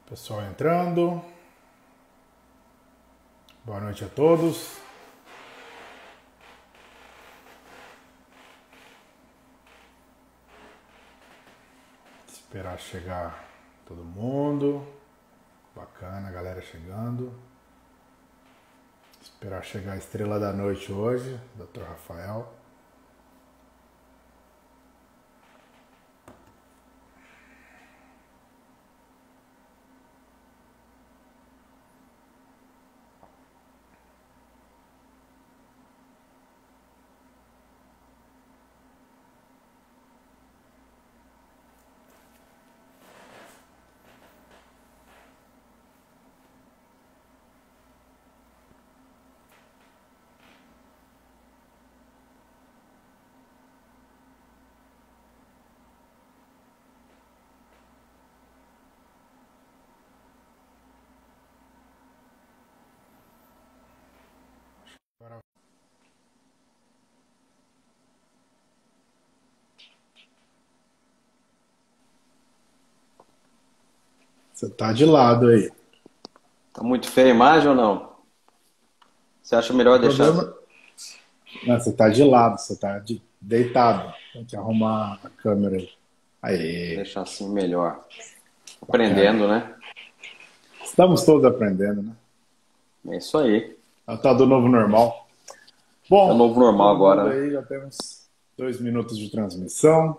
Pessoal entrando. Boa noite a todos. Esperar chegar todo mundo. Bacana, galera chegando. Esperar chegar a estrela da noite hoje, Dr. Rafael. Você tá de lado aí. Tá muito feia a imagem ou não? Você acha melhor deixar? Problema? Não, você tá de lado, você tá deitado. Tem que arrumar a câmera aí. Aí, Deixar assim melhor. bacana. Aprendendo, né? Estamos todos aprendendo, né? É isso aí. É o tal do novo normal. É o Bom, novo normal todo mundo agora, né? aí, já temos 2 minutos de transmissão.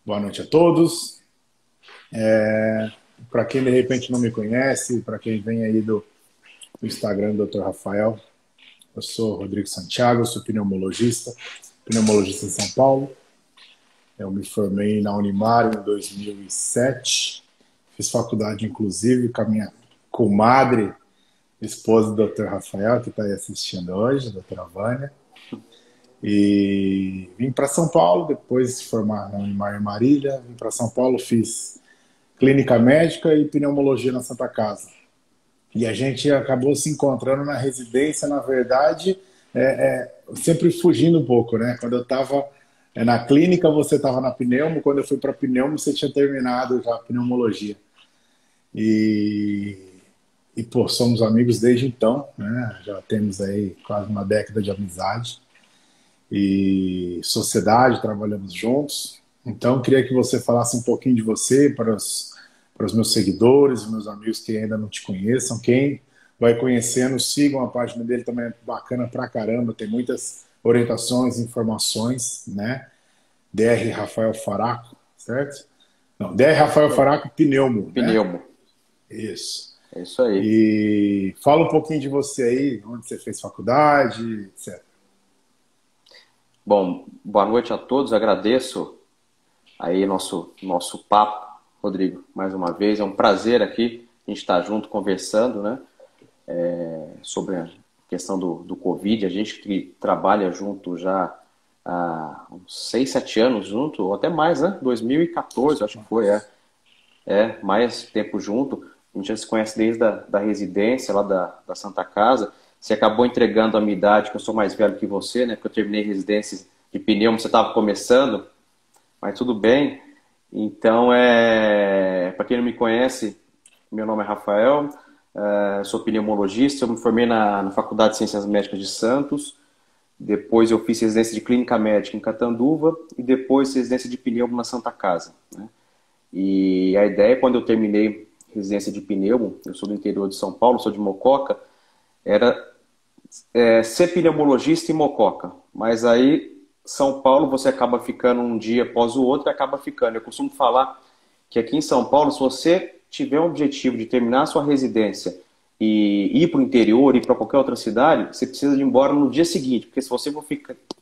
Boa noite a todos. Para quem de repente não me conhece, para quem vem aí do Instagram do Dr. Rafael, eu sou Rodrigo Santiago, sou pneumologista em São Paulo. Eu me formei na Unimário em 2007. Fiz faculdade, inclusive, com a minha comadre, esposa do Dr. Rafael, que está aí assistindo hoje, a doutora Vânia. E vim para São Paulo, depois de se formar na Unimário em Marília. Vim para São Paulo, fiz clínica médica e pneumologia na Santa Casa. E a gente acabou se encontrando na residência, na verdade, sempre fugindo um pouco, né? Quando eu estava na clínica, você estava na pneumo, quando eu fui para pneumo, você tinha terminado já a pneumologia. E, pô, somos amigos desde então, né? Já temos aí quase uma década de amizade. E sociedade, trabalhamos juntos. Então, queria que você falasse um pouquinho de você para os meus seguidores, meus amigos que ainda não te conheçam. Quem vai conhecendo, sigam a página dele também, é bacana pra caramba, tem muitas orientações, informações, né? DR Rafael Faraco, certo? Não, DR Rafael Isso aí. Faraco Pneumo, né? Pneumo. Isso. É isso aí. E fala um pouquinho de você aí, onde você fez faculdade, etc. Bom, boa noite a todos. Agradeço aí nosso papo, Rodrigo, mais uma vez. É um prazer aqui a gente estar junto conversando, né? Sobre a questão do Covid. A gente que trabalha junto já há uns 6, 7 anos junto, ou até mais, né? 2014, acho que foi, mais tempo junto. A gente já se conhece desde da residência lá da Santa Casa. Você acabou entregando a minha idade, que eu sou mais velho que você, né? Porque eu terminei residência de pneumo, você estava começando, mas tudo bem. Então, para quem não me conhece, meu nome é Rafael, sou pneumologista, eu me formei na Faculdade de Ciências Médicas de Santos, depois eu fiz residência de Clínica Médica em Catanduva e depois residência de pneumo na Santa Casa, né? E a ideia, quando eu terminei residência de pneumo, eu sou do interior de São Paulo, sou de Mococa, era ser pneumologista em Mococa. Mas aí, São Paulo, você acaba ficando um dia após o outro e acaba ficando. Eu costumo falar que aqui em São Paulo, se você tiver o objetivo de terminar a sua residência e ir para o interior, ir para qualquer outra cidade, você precisa de ir embora no dia seguinte, porque se você for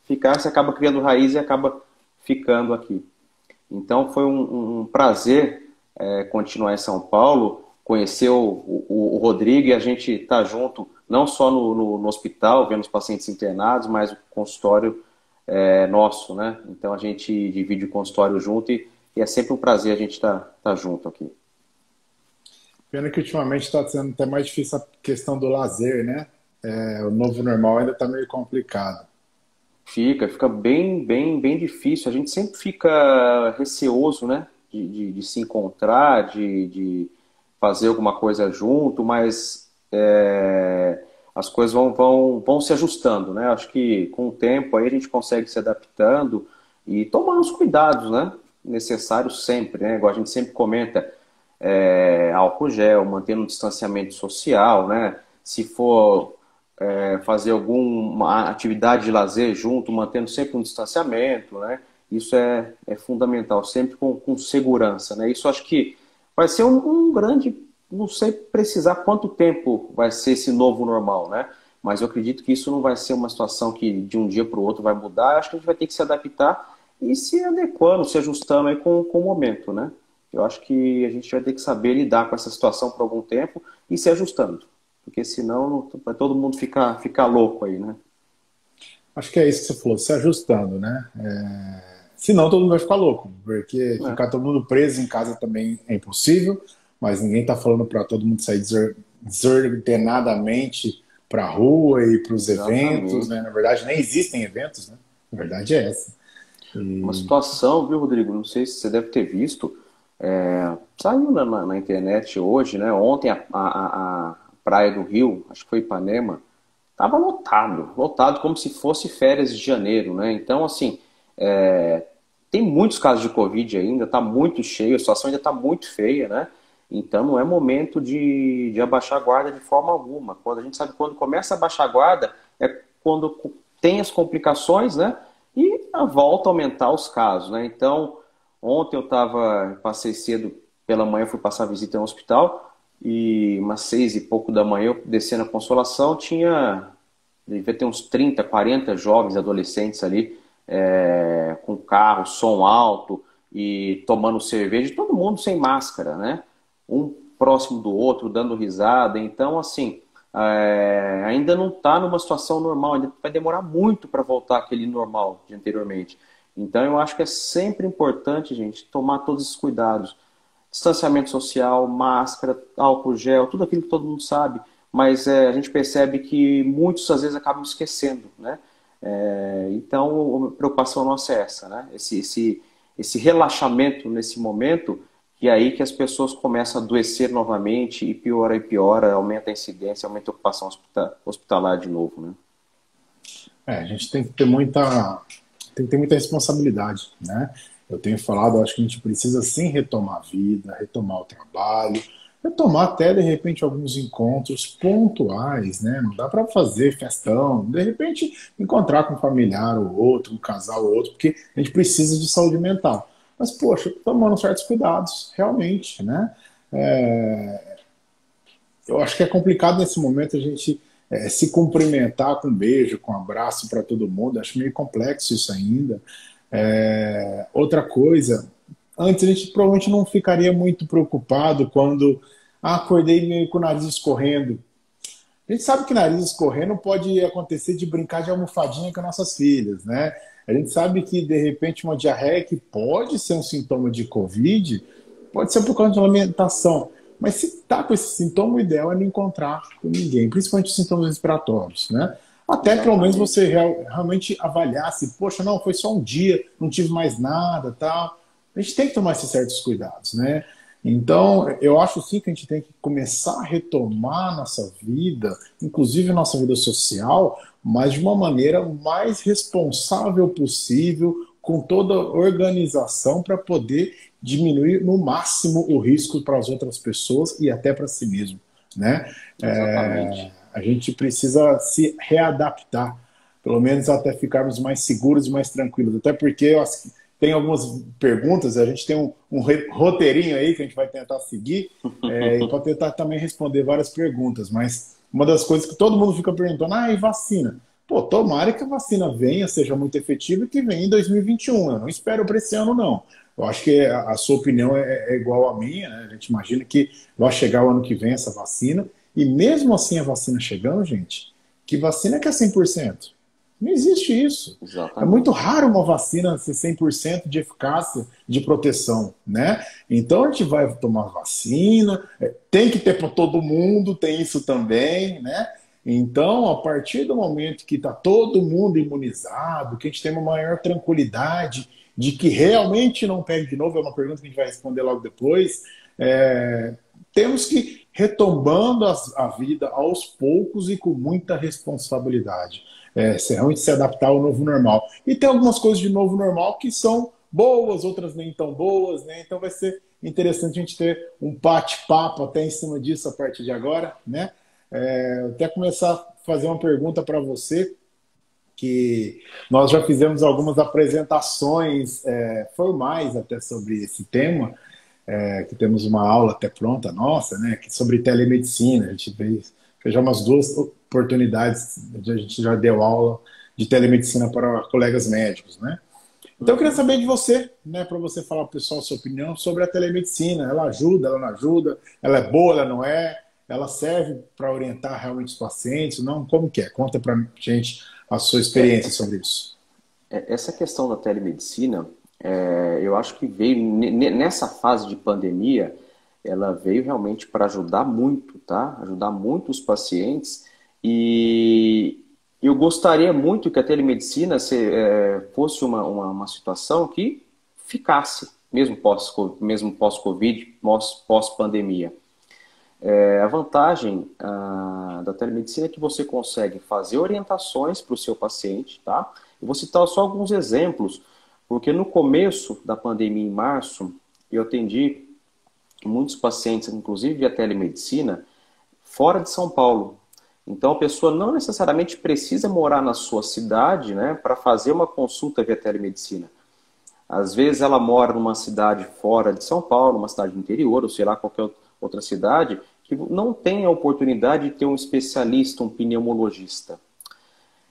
ficar, você acaba criando raiz e acaba ficando aqui. Então foi um prazer continuar em São Paulo, conhecer o Rodrigo e a gente estar junto, não só no hospital, vendo os pacientes internados, mas o consultório nosso, né? Então a gente divide o consultório junto e é sempre um prazer a gente estar junto aqui. Pena que ultimamente está sendo até mais difícil a questão do lazer, né? O novo normal ainda está meio complicado. Fica bem, bem, bem difícil. A gente sempre fica receoso, né? De se encontrar, fazer alguma coisa junto, mas as coisas vão se ajustando, né? Acho que com o tempo aí a gente consegue se adaptando e tomando os cuidados, né? Necessários sempre, né? Igual a gente sempre comenta, álcool gel, mantendo um distanciamento social, né? Se for fazer alguma atividade de lazer junto, mantendo sempre um distanciamento, né? Isso é fundamental, sempre com segurança, né? Isso acho que vai ser um grande, não sei precisar quanto tempo vai ser esse novo normal, né? Mas eu acredito que isso não vai ser uma situação que de um dia para o outro vai mudar. Acho que a gente vai ter que se adaptar e se adequando, se ajustando aí com o momento, né? Eu acho que a gente vai ter que saber lidar com essa situação por algum tempo e se ajustando, porque senão vai todo mundo ficar louco aí, né? Acho que é isso que você falou, se ajustando, né? Senão todo mundo vai ficar louco, porque É, ficar todo mundo preso em casa também é impossível, mas ninguém está falando para todo mundo sair desordenadamente para a rua e para os eventos, né? exatamente. Na verdade, nem existem eventos, né? A verdade é essa. Uma E, situação, viu, Rodrigo? Não sei se você deve ter visto. Saiu na internet hoje, né? Ontem a praia do Rio, acho que foi Ipanema, estava lotado, lotado como se fosse férias de janeiro, né? Então, assim, tem muitos casos de Covid ainda, está muito cheio, a situação ainda está muito feia, né? Então não é momento de abaixar a guarda de forma alguma. Quando a gente sabe que quando começa a abaixar a guarda é quando tem as complicações, né? E a volta a aumentar os casos, né? Então, ontem passei cedo pela manhã, fui passar visita no hospital e umas 6 e pouco da manhã eu desci na Consolação, devia ter uns 30, 40 jovens, adolescentes ali, com carro, som alto e tomando cerveja, todo mundo sem máscara, né? Um próximo do outro, dando risada. Então, assim, ainda não está numa situação normal, ainda vai demorar muito para voltar àquele normal de anteriormente. Então, eu acho que é sempre importante, gente, tomar todos esses cuidados. Distanciamento social, máscara, álcool gel, tudo aquilo que todo mundo sabe, mas a gente percebe que muitos às vezes acabam esquecendo, né? Então, a preocupação nossa é essa, né? Esse relaxamento nesse momento, e aí que as pessoas começam a adoecer novamente e piora, aumenta a incidência, aumenta a ocupação hospitalar de novo, né? a gente tem que ter muita responsabilidade, né? Eu tenho falado, acho que a gente precisa sim retomar a vida, retomar o trabalho, retomar até de repente alguns encontros pontuais, né? Não dá para fazer festão, de repente encontrar com um familiar ou outro, um casal ou outro, porque a gente precisa de saúde mental. Mas, poxa, tomando certos cuidados, realmente, né? É, eu acho que é complicado nesse momento a gente se cumprimentar com um beijo, com um abraço para todo mundo. Acho meio complexo isso ainda. Outra coisa, antes a gente provavelmente não ficaria muito preocupado quando acordei meio com o nariz escorrendo. A gente sabe que nariz escorrendo pode acontecer de brincar de almofadinha com nossas filhas, né? A gente sabe que, de repente, uma diarreia que pode ser um sintoma de Covid, pode ser por causa de alimentação. Mas se está com esse sintoma, o ideal é não encontrar com ninguém, principalmente os sintomas respiratórios, né? Até pelo menos você Exatamente. realmente avaliar se, poxa, não, foi só um dia, não tive mais nada, tal. A gente tem que tomar esses certos cuidados, né? Então, eu acho sim que a gente tem que começar a retomar nossa vida, inclusive nossa vida social, mas de uma maneira mais responsável possível, com toda a organização para poder diminuir no máximo o risco para as outras pessoas e até para si mesmo, né? Exatamente. A gente precisa se readaptar, pelo menos até ficarmos mais seguros e mais tranquilos. Até porque tem algumas perguntas, a gente tem um roteirinho aí que a gente vai tentar seguir, e para tentar também responder várias perguntas. Mas uma das coisas que todo mundo fica perguntando, e vacina? Pô, tomara que a vacina venha, seja muito efetiva e que venha em 2021. Eu não espero para esse ano, não. Eu acho que a sua opinião é igual à minha, né? A gente imagina que vai chegar o ano que vem essa vacina. E mesmo assim a vacina chegando, gente, que vacina que é 100%? Não existe isso. É muito Exatamente. raro uma vacina ser 100% de eficácia, de proteção, né? Então a gente vai tomar vacina, tem que ter para todo mundo, tem isso também, né? Então, a partir do momento que está todo mundo imunizado, que a gente tem uma maior tranquilidade de que realmente não pegue de novo, é uma pergunta que a gente vai responder logo depois, é, temos que ir retomando a vida aos poucos e com muita responsabilidade. Realmente se adaptar ao novo normal. E tem algumas coisas de novo normal que são boas, outras nem tão boas, né? Então vai ser interessante a gente ter um bate-papo até em cima disso a partir de agora, né? Até começar a fazer uma pergunta para você, que nós já fizemos algumas apresentações formais até sobre esse tema, que temos uma aula até pronta nossa, né, que sobre telemedicina. A gente fez já umas 2 oportunidades, a gente já deu aula de telemedicina para colegas médicos, né? Então eu queria saber de você, né, para você falar para o pessoal a sua opinião sobre a telemedicina. Ela ajuda, ela não ajuda, ela é boa, ela não é, ela serve para orientar realmente os pacientes, não? Como que é? Conta para a gente a sua experiência sobre isso. Essa questão da telemedicina, eu acho que veio nessa fase de pandemia, ela veio realmente para ajudar muito, tá? Ajudar muito os pacientes. E eu gostaria muito que a telemedicina fosse uma situação que ficasse, mesmo pós-Covid, pós-pandemia. A vantagem da telemedicina é que você consegue fazer orientações para o seu paciente, tá? Eu vou citar só alguns exemplos, porque no começo da pandemia, em março, eu atendi muitos pacientes, inclusive via telemedicina, fora de São Paulo. Então a pessoa não necessariamente precisa morar na sua cidade, né, para fazer uma consulta via telemedicina. Às vezes ela mora numa cidade fora de São Paulo, uma cidade do interior, ou sei lá, qualquer outra cidade, que não tem a oportunidade de ter um especialista, um pneumologista.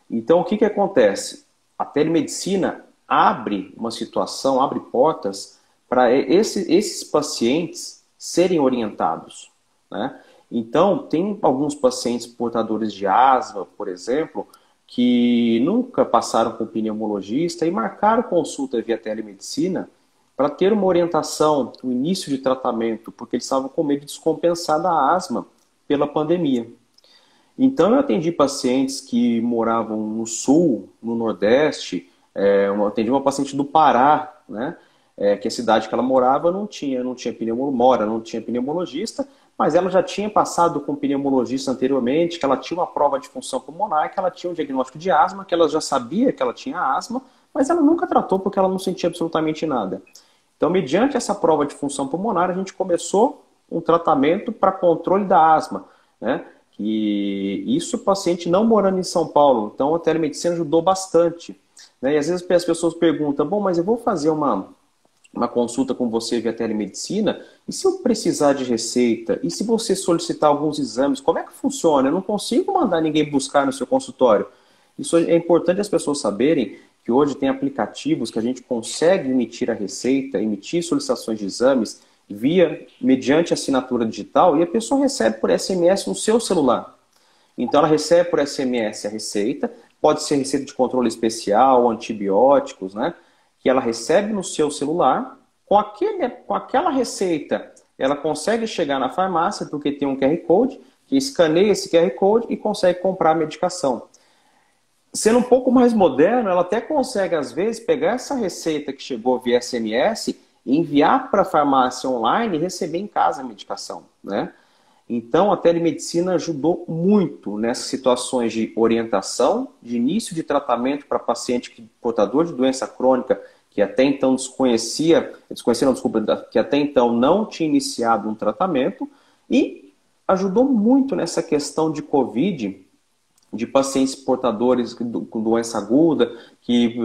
Então, o que acontece? A telemedicina abre uma situação, abre portas para esses pacientes serem orientados, né? Então, tem alguns pacientes portadores de asma, por exemplo, que nunca passaram com pneumologista e marcaram consulta via telemedicina para ter uma orientação, o início de tratamento, porque eles estavam com medo de descompensar da asma pela pandemia. Então, eu atendi pacientes que moravam no sul, no nordeste. Eu atendi uma paciente do Pará, né? Que a cidade que ela morava não tinha pneumologista, mas ela já tinha passado com pneumologista anteriormente, que ela tinha uma prova de função pulmonar, que ela tinha um diagnóstico de asma, que ela já sabia que ela tinha asma, mas ela nunca tratou porque ela não sentia absolutamente nada. Então, mediante essa prova de função pulmonar, a gente começou um tratamento para controle da asma, né? E isso o paciente não morando em São Paulo. Então, a telemedicina ajudou bastante, né? E às vezes as pessoas perguntam, bom, mas eu vou fazer uma consulta com você via telemedicina, e se eu precisar de receita? E se você solicitar alguns exames, como é que funciona? Eu não consigo mandar ninguém buscar no seu consultório. Isso é importante as pessoas saberem, que hoje tem aplicativos que a gente consegue emitir a receita, emitir solicitações de exames mediante assinatura digital, e a pessoa recebe por SMS no seu celular. Então ela recebe por SMS a receita, pode ser receita de controle especial, antibióticos, né? Que ela recebe no seu celular. Com aquela receita, ela consegue chegar na farmácia, porque tem um QR Code, que escaneia esse QR Code e consegue comprar a medicação. Sendo um pouco mais moderno, ela até consegue, às vezes, pegar essa receita que chegou via SMS e enviar para a farmácia online e receber em casa a medicação, né? Então, a telemedicina ajudou muito nessas situações de orientação, de início de tratamento para paciente portador de doença crônica, que até então que até então não tinha iniciado um tratamento, e ajudou muito nessa questão de Covid, de pacientes portadores com doença aguda, que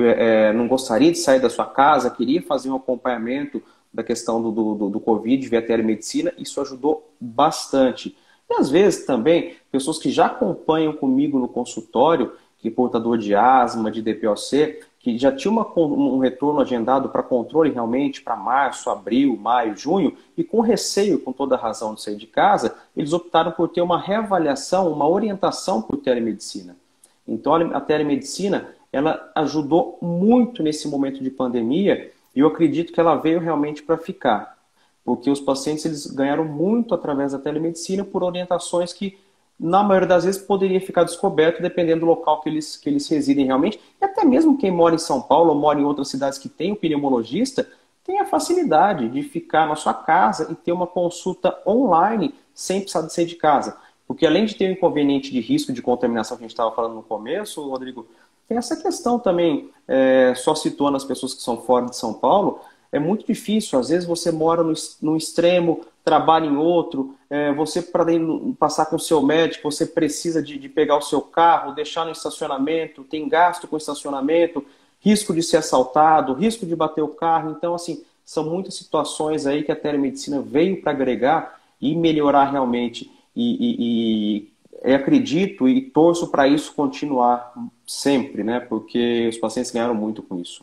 não gostaria de sair da sua casa, queria fazer um acompanhamento da questão do Covid via telemedicina. Isso ajudou bastante. E às vezes também, pessoas que já acompanham comigo no consultório, que é portador de asma, de DPOC, que já tinha um retorno agendado para controle realmente para março, abril, maio, junho, e com receio, com toda a razão de sair de casa, eles optaram por ter uma reavaliação, uma orientação por telemedicina. Então a telemedicina, ela ajudou muito nesse momento de pandemia, e eu acredito que ela veio realmente para ficar, porque os pacientes eles ganharam muito através da telemedicina por orientações que, na maioria das vezes, poderia ficar descoberto dependendo do local que eles residem realmente. E até mesmo quem mora em São Paulo ou mora em outras cidades que tem um pneumologista, tem a facilidade de ficar na sua casa e ter uma consulta online sem precisar de sair de casa. Porque além de ter o inconveniente de risco de contaminação que a gente estava falando no começo, Rodrigo, tem essa questão também, só situando as pessoas que são fora de São Paulo, é muito difícil. Às vezes você mora no extremo, trabalha em outro, você para passar com o seu médico, você precisa de pegar o seu carro, deixar no estacionamento, tem gasto com estacionamento, risco de ser assaltado, risco de bater o carro. Então, assim, são muitas situações aí que a telemedicina veio para agregar e melhorar realmente. Eu acredito e torço para isso continuar sempre, né? Porque os pacientes ganharam muito com isso.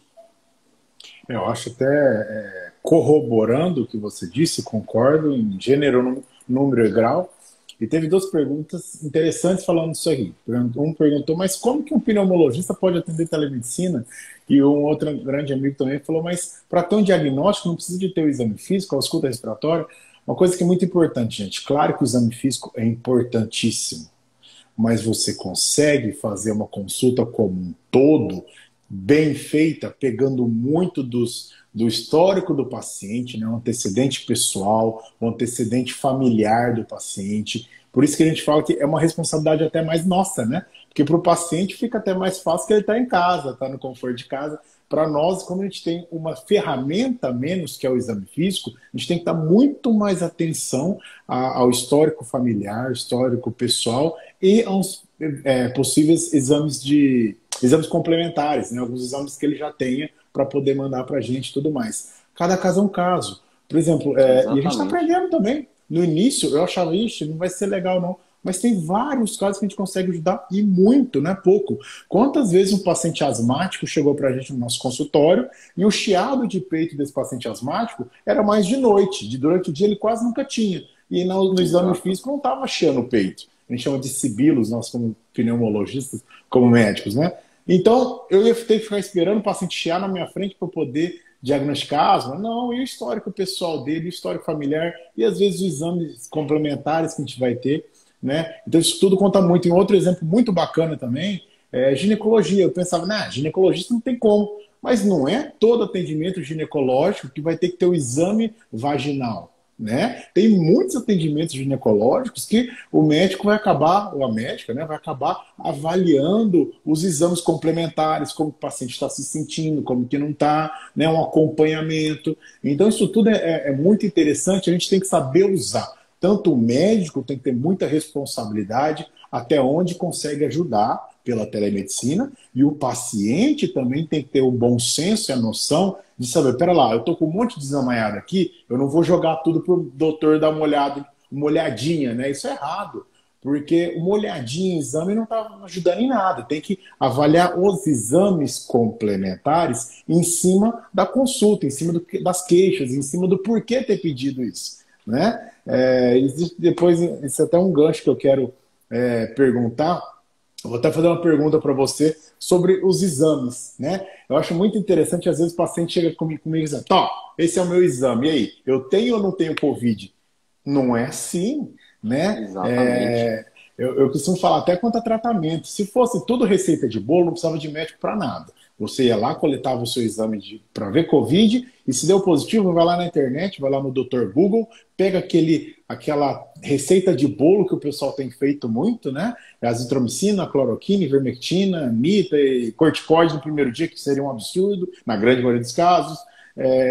Eu acho até, corroborando o que você disse, concordo em gênero, número e grau. E teve duas perguntas interessantes falando disso aí. Um perguntou, mas como que um pneumologista pode atender telemedicina? E um outro grande amigo também falou, mas para ter um diagnóstico não precisa de ter o exame físico, a ausculta respiratória. Uma coisa que é muito importante, gente. Claro que o exame físico é importantíssimo, mas você consegue fazer uma consulta como um todo, bem feita, pegando muito do histórico do paciente, né, o antecedente pessoal, o antecedente familiar do paciente. Por isso que a gente fala que é uma responsabilidade até mais nossa, né? Porque para o paciente fica até mais fácil que ele está em casa, está no conforto de casa. Para nós, como a gente tem uma ferramenta a menos, que é o exame físico, a gente tem que dar muito mais atenção ao histórico familiar, histórico pessoal e aos possíveis exames complementares, né? Alguns exames que ele já tenha para poder mandar para a gente e tudo mais. Cada caso é um caso. Por exemplo, e a gente está Exatamente. aprendendo também. No início, eu achava, ixi, não vai ser legal não. Mas tem vários casos que a gente consegue ajudar e muito, não é pouco. Quantas vezes um paciente asmático chegou para a gente no nosso consultório e o chiado de peito desse paciente asmático era mais de noite. Durante o dia ele quase nunca tinha. E no exame Exato. físico não estava chiando o peito. A gente chama de sibilos, nós como pneumologistas, como médicos, né? Então, eu ia ter que ficar esperando o paciente chiar na minha frente para poder diagnosticar asma? Não, e o histórico pessoal dele, o histórico familiar, e às vezes os exames complementares que a gente vai ter, né? Então, isso tudo conta muito. E um outro exemplo muito bacana também é ginecologia. Eu pensava, né, ginecologista não tem como. Mas não é todo atendimento ginecológico que vai ter que ter o exame vaginal, né? Tem muitos atendimentos ginecológicos que o médico vai acabar, ou a médica, né, vai acabar avaliando os exames complementares, como o paciente está se sentindo, como que não está, né, um acompanhamento. Então isso tudo é muito interessante, a gente tem que saber usar. Tanto o médico tem que ter muita responsabilidade até onde consegue ajudar pela telemedicina, e o paciente também tem que ter o bom senso e a noção de saber, pera lá, eu tô com um monte de desamanhado aqui, eu não vou jogar tudo pro doutor dar uma olhadinha, né? Isso é errado, porque uma olhadinha em exame não está ajudando em nada. Tem que avaliar os exames complementares em cima da consulta, em cima das queixas, em cima do porquê ter pedido isso, né? Depois, isso é até um gancho que eu quero perguntar. Eu vou até fazer uma pergunta para você sobre os exames, né? Eu acho muito interessante, às vezes o paciente chega comigo e diz, Tó, esse é o meu exame, e aí, eu tenho ou não tenho Covid? Não é assim, né? Exatamente. Eu costumo falar até quanto a tratamento. Se fosse tudo receita de bolo, não precisava de médico para nada. Você ia lá, coletava o seu exame para ver Covid, e se deu positivo, vai lá na internet, vai lá no Dr. Google, pega aquela receita de bolo que o pessoal tem feito muito, né? Azitromicina, cloroquina, ivermectina, mita e corticoide no primeiro dia, que seria um absurdo, na grande maioria dos casos.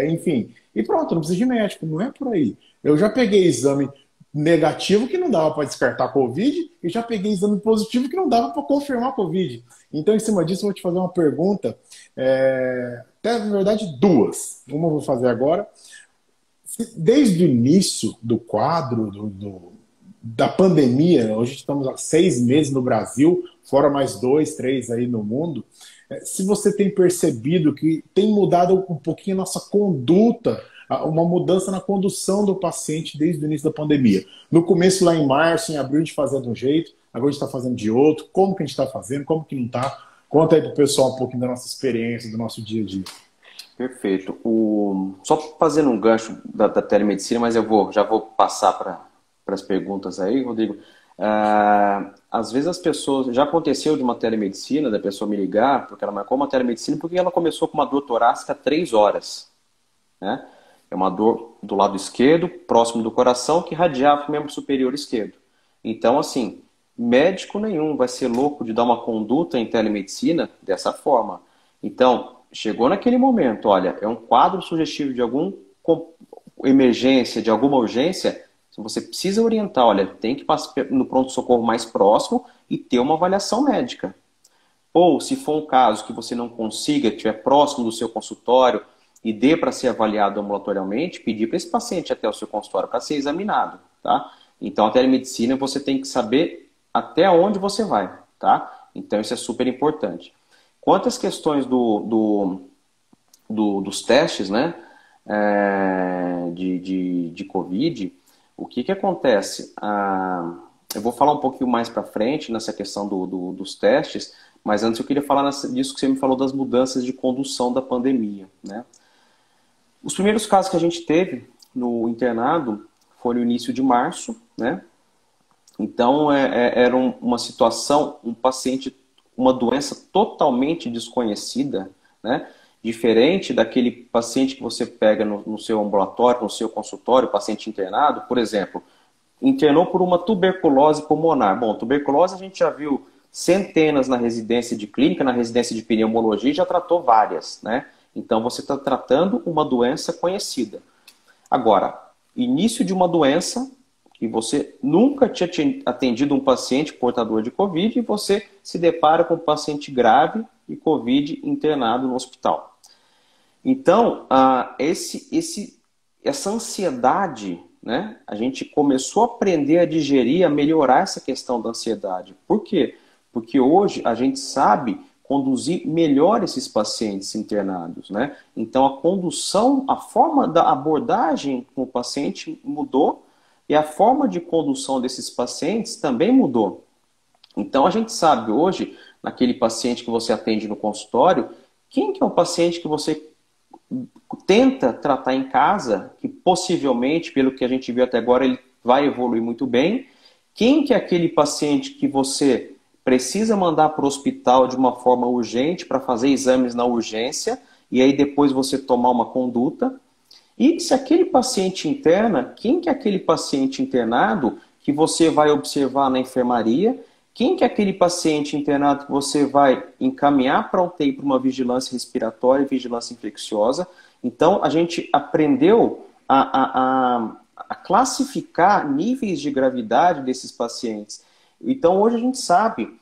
Enfim, e pronto, não precisa de médico, não é por aí. Eu já peguei exame negativo que não dava para descartar Covid e já peguei exame positivo que não dava para confirmar Covid. Então, em cima disso, eu vou te fazer uma pergunta, até na verdade duas. Uma eu vou fazer agora. Desde o início do quadro da pandemia, hoje estamos há 6 meses no Brasil, fora mais 2, 3 aí no mundo, se você tem percebido que tem mudado um pouquinho a nossa conduta, uma mudança na condução do paciente desde o início da pandemia. No começo, lá em março, em abril, a gente fazia de um jeito, agora a gente está fazendo de outro. Como que a gente está fazendo, como que não está? Conta aí para o pessoal um pouquinho da nossa experiência, do nosso dia a dia. Perfeito. Só fazendo um gancho da telemedicina, mas já vou passar para as perguntas aí, Rodrigo. Às vezes as pessoas... Já aconteceu de uma telemedicina, da pessoa me ligar, porque ela marcou uma telemedicina, porque ela começou com uma dor torácica há 3 horas. né? É uma dor do lado esquerdo, próximo do coração, que irradiava para o membro superior esquerdo. Então, assim, médico nenhum vai ser louco de dar uma conduta em telemedicina dessa forma. Então, chegou naquele momento, olha, é um quadro sugestivo de alguma emergência, de alguma urgência, você precisa orientar, olha, tem que passar no pronto-socorro mais próximo e ter uma avaliação médica. Ou, se for um caso que você não consiga, estiver próximo do seu consultório e dê para ser avaliado ambulatorialmente, pedir para esse paciente até o seu consultório para ser examinado, tá? Então, a telemedicina, você tem que saber até onde você vai, tá? Então, isso é super importante. Quanto às questões dos testes, né, de COVID, o que acontece? Eu vou falar um pouquinho mais para frente nessa questão dos testes, mas antes eu queria falar disso que você me falou das mudanças de condução da pandemia, né? Os primeiros casos que a gente teve no internado foi no início de março, né? Então, era uma situação, um paciente, uma doença totalmente desconhecida, né? Diferente daquele paciente que você pega no seu ambulatório, no seu consultório, paciente internado, por exemplo, internou por uma tuberculose pulmonar. Bom, tuberculose a gente já viu centenas na residência de clínica, na residência de pneumologia, já tratou várias, né? Então, você está tratando uma doença conhecida. Agora, início de uma doença que você nunca tinha atendido um paciente portador de Covid e você se depara com um paciente grave e Covid internado no hospital. Então, essa ansiedade, né, a gente começou a aprender a digerir, a melhorar essa questão da ansiedade. Por quê? Porque hoje a gente sabe conduzir melhor esses pacientes internados, né? Então, a condução, a forma da abordagem com o paciente mudou e a forma de condução desses pacientes também mudou. Então, a gente sabe hoje, naquele paciente que você atende no consultório, quem que é o paciente que você tenta tratar em casa, que possivelmente, pelo que a gente viu até agora, ele vai evoluir muito bem. Quem que é aquele paciente que você precisa mandar para o hospital de uma forma urgente para fazer exames na urgência e aí depois você tomar uma conduta. E se aquele paciente interna, quem que é aquele paciente internado que você vai observar na enfermaria? Quem que é aquele paciente internado que você vai encaminhar para UTI para uma vigilância respiratória e vigilância infecciosa? Então, a gente aprendeu a classificar níveis de gravidade desses pacientes. Então, hoje a gente sabe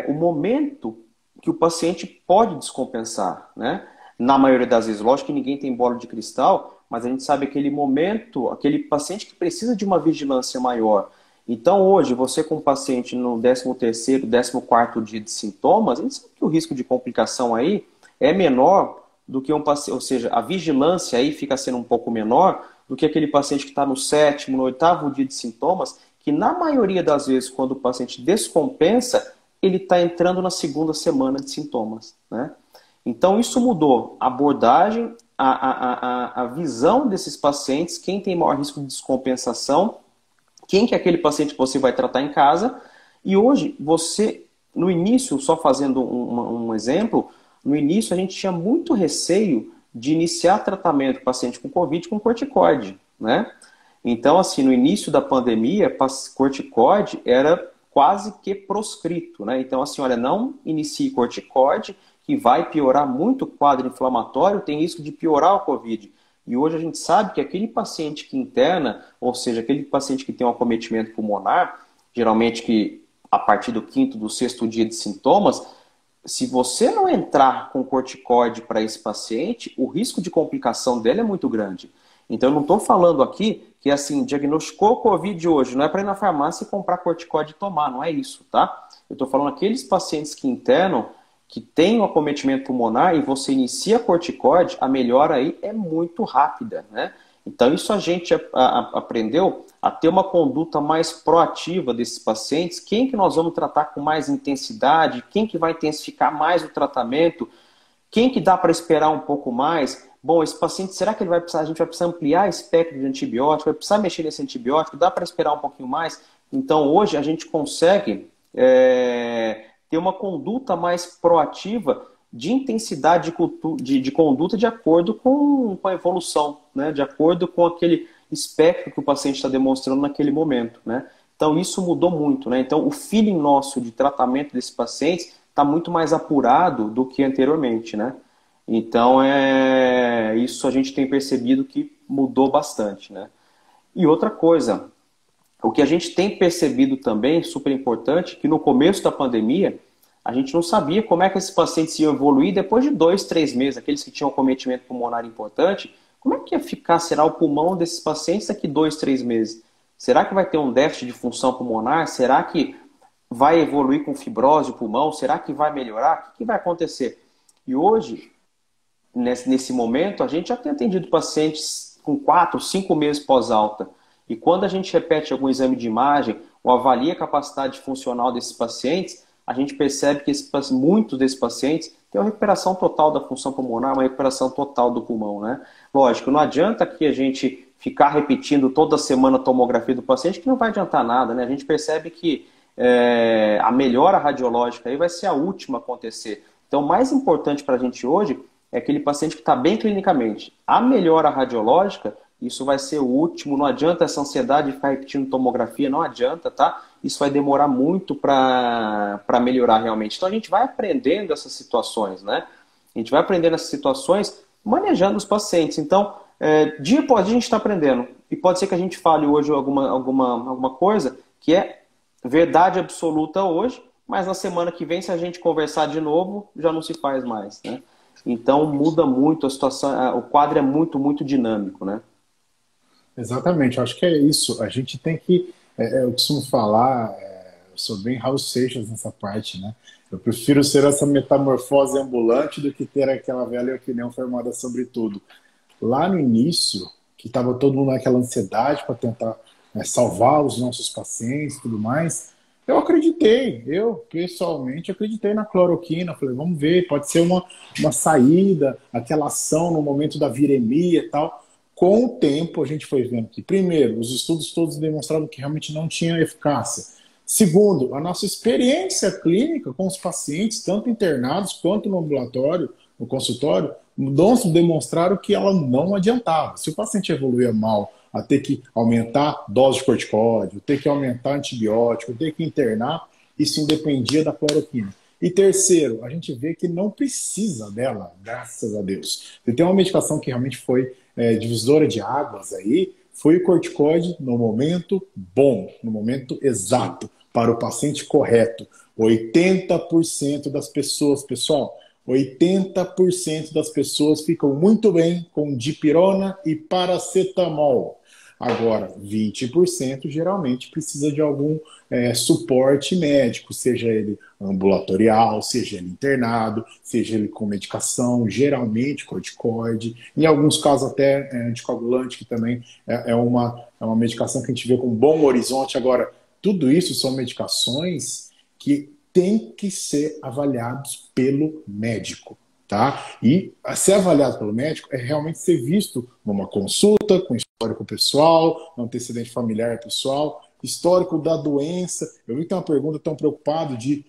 o momento que o paciente pode descompensar, né? Na maioria das vezes, lógico que ninguém tem bola de cristal, mas a gente sabe aquele momento, aquele paciente que precisa de uma vigilância maior. Então, hoje, você com o paciente no 13º, 14º dia de sintomas, a gente sabe que o risco de complicação aí é menor do que um paciente, ou seja, a vigilância aí fica sendo um pouco menor do que aquele paciente que está no 7º, no 8º dia de sintomas, que na maioria das vezes, quando o paciente descompensa, ele está entrando na 2ª semana de sintomas, né? Então, isso mudou a abordagem, a visão desses pacientes, quem tem maior risco de descompensação, quem que é aquele paciente que você vai tratar em casa. E hoje, você, no início, só fazendo um exemplo, no início a gente tinha muito receio de iniciar tratamento do paciente com Covid com corticoide, né? Então, assim, no início da pandemia, corticoide era quase que proscrito, né? Então, assim, olha, não inicie corticoide, que vai piorar muito o quadro inflamatório, tem risco de piorar o Covid. E hoje a gente sabe que aquele paciente que interna, ou seja, aquele paciente que tem um acometimento pulmonar, geralmente que a partir do 5º, do 6º dia de sintomas, se você não entrar com corticoide para esse paciente, o risco de complicação dele é muito grande. Então, eu não estou falando aqui que, assim, diagnosticou Covid hoje, não é para ir na farmácia e comprar corticoide e tomar, não é isso, tá? Eu estou falando aqueles pacientes que internam, que tem um acometimento pulmonar e você inicia corticoide, a melhora aí é muito rápida, né? Então, isso a gente aprendeu a ter uma conduta mais proativa desses pacientes. Quem que nós vamos tratar com mais intensidade? Quem que vai intensificar mais o tratamento? Quem que dá para esperar um pouco mais? Bom, esse paciente, será que ele vai precisar, a gente vai precisar ampliar o espectro de antibiótico? Vai precisar mexer nesse antibiótico? Dá para esperar um pouquinho mais? Então, hoje a gente consegue ter uma conduta mais proativa de intensidade de conduta de acordo com a evolução, né? De acordo com aquele espectro que o paciente está demonstrando naquele momento, né? Então, isso mudou muito, né? Então, o feeling nosso de tratamento desses pacientes está muito mais apurado do que anteriormente, né? Então, isso a gente tem percebido que mudou bastante, né? E outra coisa, o que a gente tem percebido também, super importante, que no começo da pandemia, a gente não sabia como é que esses pacientes iam evoluir depois de 2, 3 meses, aqueles que tinham cometimento pulmonar importante, como é que ia ficar, será o pulmão desses pacientes daqui 2, 3 meses? Será que vai ter um déficit de função pulmonar? Será que vai evoluir com fibrose o pulmão? Será que vai melhorar? O que vai acontecer? E hoje, nesse momento, a gente já tem atendido pacientes com 4, 5 meses pós-alta. E quando a gente repete algum exame de imagem ou avalia a capacidade funcional desses pacientes, a gente percebe que muitos desses pacientes têm uma recuperação total da função pulmonar, uma recuperação total do pulmão, né? Lógico, não adianta que a gente ficar repetindo toda semana a tomografia do paciente, que não vai adiantar nada, né? A gente percebe que a melhora radiológica aí vai ser a última a acontecer. Então, o mais importante para a gente hoje é aquele paciente que está bem clinicamente. A melhora radiológica, isso vai ser o último, não adianta essa ansiedade de ficar repetindo tomografia, não adianta, tá? Isso vai demorar muito para melhorar realmente. Então a gente vai aprendendo essas situações, né? A gente vai aprendendo essas situações manejando os pacientes. Então, dia após dia a gente está aprendendo. E pode ser que a gente fale hoje alguma coisa que é verdade absoluta hoje, mas na semana que vem, se a gente conversar de novo, já não se faz mais, né? Então muda muito a situação, o quadro é muito, muito dinâmico, né? Exatamente, eu acho que é isso. A gente tem que. Eu costumo falar, eu sou bem Raul Seixas nessa parte, né? Eu prefiro ser essa metamorfose ambulante do que ter aquela velha opinião formada sobre tudo. Lá no início, que estava todo mundo naquela ansiedade para tentar salvar os nossos pacientes e tudo mais, eu pessoalmente acreditei na cloroquina. Falei, vamos ver, pode ser uma saída, aquela ação no momento da viremia e tal. Com o tempo, a gente foi vendo que, primeiro, os estudos todos demonstraram que realmente não tinha eficácia. Segundo, a nossa experiência clínica com os pacientes, tanto internados quanto no ambulatório, no consultório, demonstraram que ela não adiantava. Se o paciente evoluía mal, a ter que aumentar a dose de corticóide, ter que aumentar antibiótico, ter que internar, isso independia da cloroquina. E terceiro, a gente vê que não precisa dela, graças a Deus. Se tem uma medicação que realmente foi divisora de águas aí, foi o corticoide no momento bom, no momento exato, para o paciente correto. 80% das pessoas, pessoal, 80% das pessoas ficam muito bem com dipirona e paracetamol. Agora, 20% geralmente precisa de algum suporte médico, seja ele ambulatorial, seja ele internado, seja ele com medicação, geralmente corticoide, em alguns casos até anticoagulante, que também é uma medicação que a gente vê com bom horizonte. Agora, tudo isso são medicações que têm que ser avaliados pelo médico. Tá? E ser avaliado pelo médico é realmente ser visto numa consulta, com histórico pessoal, no antecedente familiar pessoal, histórico da doença. Eu vi que tem uma pergunta tão preocupado de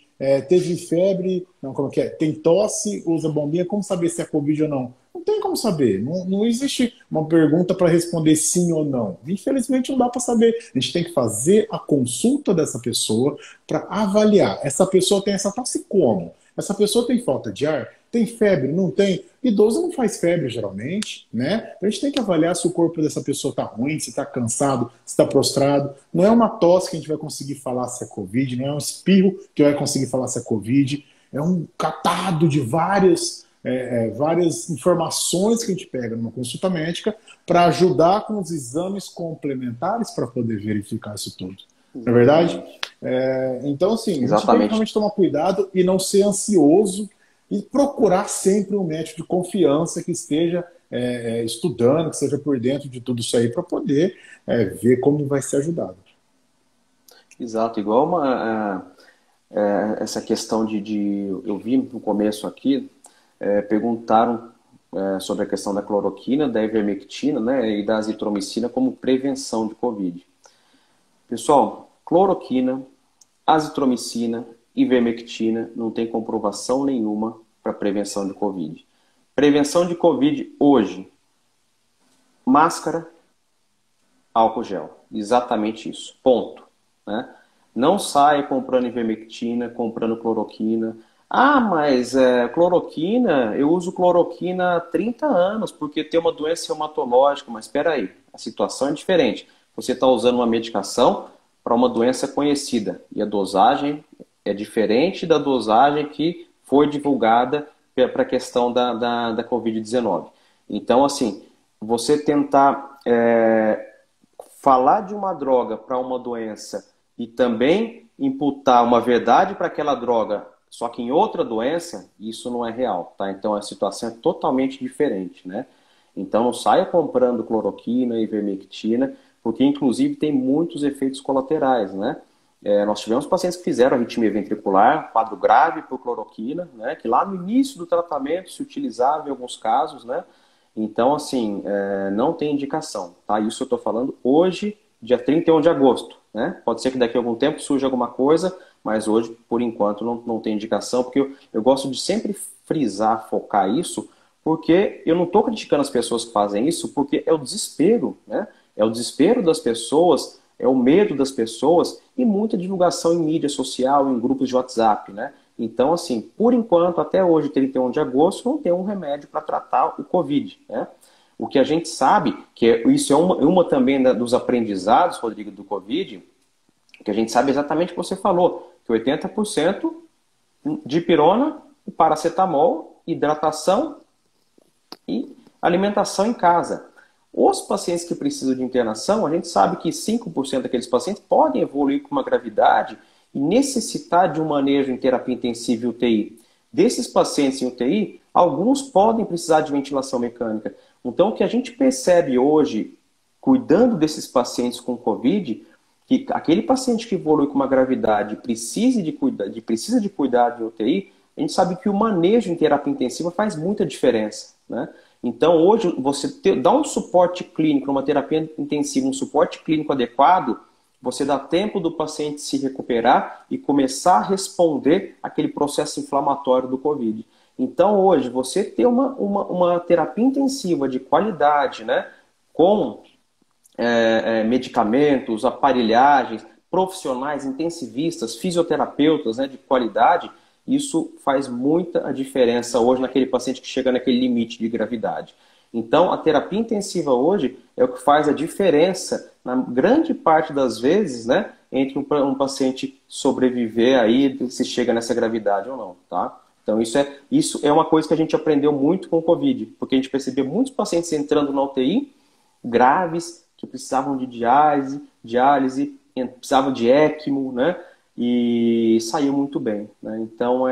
teve febre, não, como que é? Tem tosse, usa bombinha, como saber se é Covid ou não? Não tem como saber, não existe uma pergunta para responder sim ou não. Infelizmente não dá para saber. A gente tem que fazer a consulta dessa pessoa para avaliar. Essa pessoa tem essa tosse como? Essa pessoa tem falta de ar? Tem febre? Não tem? Idoso não faz febre, geralmente, né? A gente tem que avaliar se o corpo dessa pessoa está ruim, se está cansado, se está prostrado. Não é uma tosse que a gente vai conseguir falar se é Covid, não é um espirro que vai conseguir falar se é Covid. É um catado de várias informações que a gente pega numa consulta médica para ajudar com os exames complementares para poder verificar isso tudo. Não é verdade? Então, assim, a gente tem que realmente tomar cuidado e não ser ansioso e procurar sempre um médico de confiança que esteja estudando, que esteja por dentro de tudo isso aí para poder ver como vai ser ajudado. Exato, igual essa questão eu vi no começo aqui, perguntaram sobre a questão da cloroquina, da ivermectina, né, e da azitromicina como prevenção de Covid. Pessoal, cloroquina, azitromicina, ivermectina não tem comprovação nenhuma para prevenção de Covid. Prevenção de Covid hoje, máscara, álcool gel. Exatamente isso. Ponto. Né? Não saia comprando ivermectina, comprando cloroquina. Ah, mas cloroquina, eu uso cloroquina há 30 anos porque tem uma doença reumatológica. Mas espera aí, a situação é diferente. Você está usando uma medicação para uma doença conhecida e a dosagem é diferente da dosagem que foi divulgada para a questão da Covid-19. Então, assim, você tentar falar de uma droga para uma doença e também imputar uma verdade para aquela droga, só que em outra doença, isso não é real, tá? Então a situação é totalmente diferente, né? Então não saia comprando cloroquina e ivermectina, porque inclusive tem muitos efeitos colaterais, né? Nós tivemos pacientes que fizeram arritmia ventricular, quadro grave por cloroquina, né? Que lá no início do tratamento se utilizava em alguns casos, né? Então, assim, não tem indicação, tá? Isso eu estou falando hoje, dia 31 de agosto, né? Pode ser que daqui a algum tempo surja alguma coisa, mas hoje, por enquanto, não tem indicação, porque eu gosto de sempre frisar, focar isso, porque eu não estou criticando as pessoas que fazem isso, porque é o desespero, né? É o desespero das pessoas, é o medo das pessoas e muita divulgação em mídia social, em grupos de WhatsApp, né? Então, assim, por enquanto, até hoje, 31 de agosto, não tem um remédio para tratar o Covid, né? O que a gente sabe, isso é uma também dos aprendizados, Rodrigo, do Covid, que a gente sabe exatamente o que você falou, que 80% de pirona, paracetamol, hidratação e alimentação em casa. Os pacientes que precisam de internação, a gente sabe que 5% daqueles pacientes podem evoluir com uma gravidade e necessitar de um manejo em terapia intensiva e UTI. Desses pacientes em UTI, alguns podem precisar de ventilação mecânica. Então, o que a gente percebe hoje, cuidando desses pacientes com Covid, que aquele paciente que evolui com uma gravidade precisa de cuidar de UTI, a gente sabe que o manejo em terapia intensiva faz muita diferença, né? Então, hoje, você dá um suporte clínico, uma terapia intensiva, um suporte clínico adequado, você dá tempo do paciente se recuperar e começar a responder aquele processo inflamatório do Covid. Então, hoje, você ter uma terapia intensiva de qualidade, né, com medicamentos, aparelhagens, profissionais, intensivistas, fisioterapeutas, né, de qualidade, isso faz muita diferença hoje naquele paciente que chega naquele limite de gravidade. Então, a terapia intensiva hoje é o que faz a diferença, na grande parte das vezes, né, entre um paciente sobreviver aí, se chega nessa gravidade ou não, tá? Então, isso é uma coisa que a gente aprendeu muito com o Covid, porque a gente percebeu muitos pacientes entrando na UTI, graves, que precisavam de diálise, precisavam de ECMO, né? E saiu muito bem, né? Então,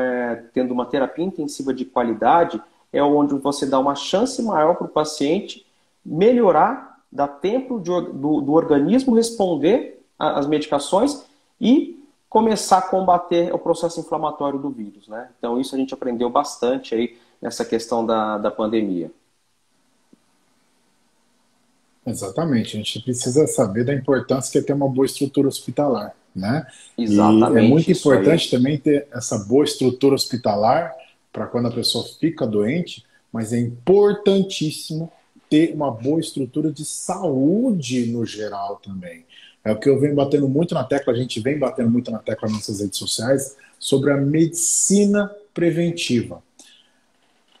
tendo uma terapia intensiva de qualidade, é onde você dá uma chance maior para o paciente melhorar, dar tempo do organismo responder às medicações e começar a combater o processo inflamatório do vírus, né? Então, isso a gente aprendeu bastante aí nessa questão da pandemia. Exatamente, a gente precisa saber da importância que é ter uma boa estrutura hospitalar, né? E é Exatamente, muito isso aí. importante também ter essa boa estrutura hospitalar para quando a pessoa fica doente, mas é importantíssimo ter uma boa estrutura de saúde no geral também. É o que eu venho batendo muito na tecla, a gente vem batendo muito na tecla nas nossas redes sociais, sobre a medicina preventiva.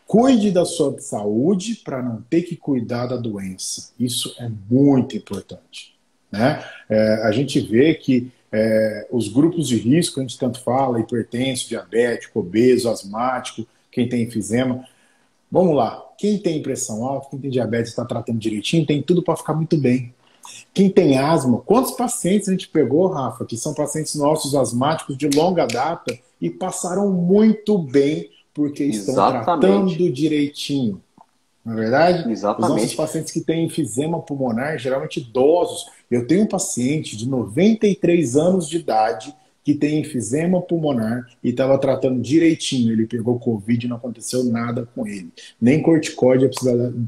Cuide da sua saúde para não ter que cuidar da doença. Isso é muito importante, né? A gente vê que os grupos de risco, a gente tanto fala, hipertenso, diabético, obeso, asmático, quem tem enfisema. Vamos lá, quem tem pressão alta, quem tem diabetes está tratando direitinho, tem tudo para ficar muito bem. Quem tem asma, quantos pacientes a gente pegou, Rafa, que são pacientes nossos asmáticos de longa data e passaram muito bem porque estão tratando Exatamente. direitinho, não é verdade? Os nossos Exatamente. pacientes que têm enfisema pulmonar, geralmente idosos. Eu tenho um paciente de 93 anos de idade que tem enfisema pulmonar e estava tratando direitinho. Ele pegou Covid e não aconteceu nada com ele. Nem corticóide eu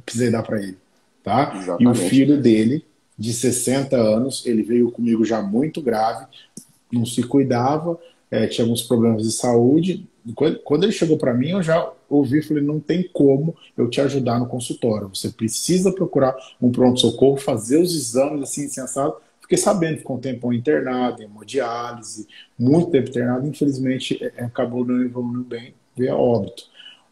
precisei dar para ele. Tá? E o Exatamente. filho dele, de 60 anos, ele veio comigo já muito grave, não se cuidava, tinha alguns problemas de saúde. Quando ele chegou para mim, eu já ouvi e falei, não tem como eu te ajudar no consultório. Você precisa procurar um pronto-socorro, fazer os exames assim, assado. Fiquei sabendo, ficou um tempão internado, em hemodiálise, muito tempo internado, infelizmente acabou não evoluindo bem, veio a óbito.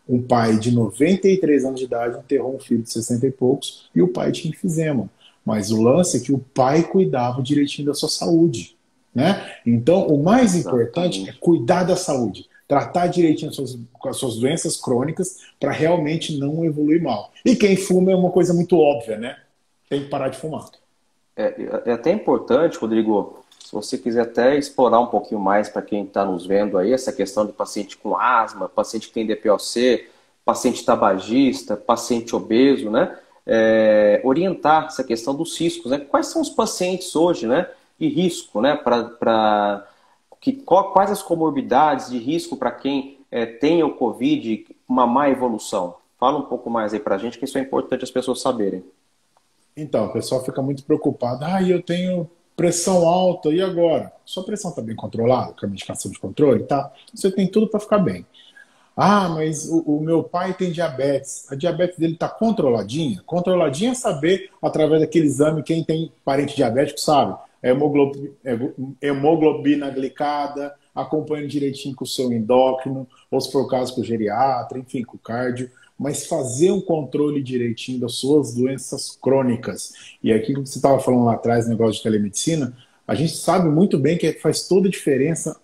Um pai de 93 anos de idade enterrou um filho de 60 e poucos e o pai tinha enfisema. Mas o lance é que o pai cuidava direitinho da sua saúde, né? Então, o mais importante é cuidar da saúde, tratar direitinho as suas doenças crônicas para realmente não evoluir mal. E quem fuma é uma coisa muito óbvia, né? Tem que parar de fumar. É até importante, Rodrigo, se você quiser até explorar um pouquinho mais para quem está nos vendo aí, essa questão de paciente com asma, paciente que tem DPOC, paciente tabagista, paciente obeso, né? Orientar essa questão dos riscos, né? Quais são os pacientes hoje, né? De risco, né? Quais as comorbidades de risco para quem tem o COVID, uma má evolução? Fala um pouco mais aí para a gente, que isso é importante as pessoas saberem. Então, o pessoal fica muito preocupado. Eu tenho pressão alta, e agora? Sua pressão está bem controlada, com a medicação de controle, tá? Você tem tudo para ficar bem. Mas o meu pai tem diabetes. A diabetes dele está controladinha? Controladinha é saber, através daquele exame, quem tem parente diabético sabe. Hemoglobina glicada, acompanhando direitinho com o seu endócrino, ou se for o caso com o geriatra, enfim, com o cardio. Mas fazer um controle direitinho das suas doenças crônicas. E aquilo que você estava falando lá atrás, negócio de telemedicina, a gente sabe muito bem que faz toda a diferença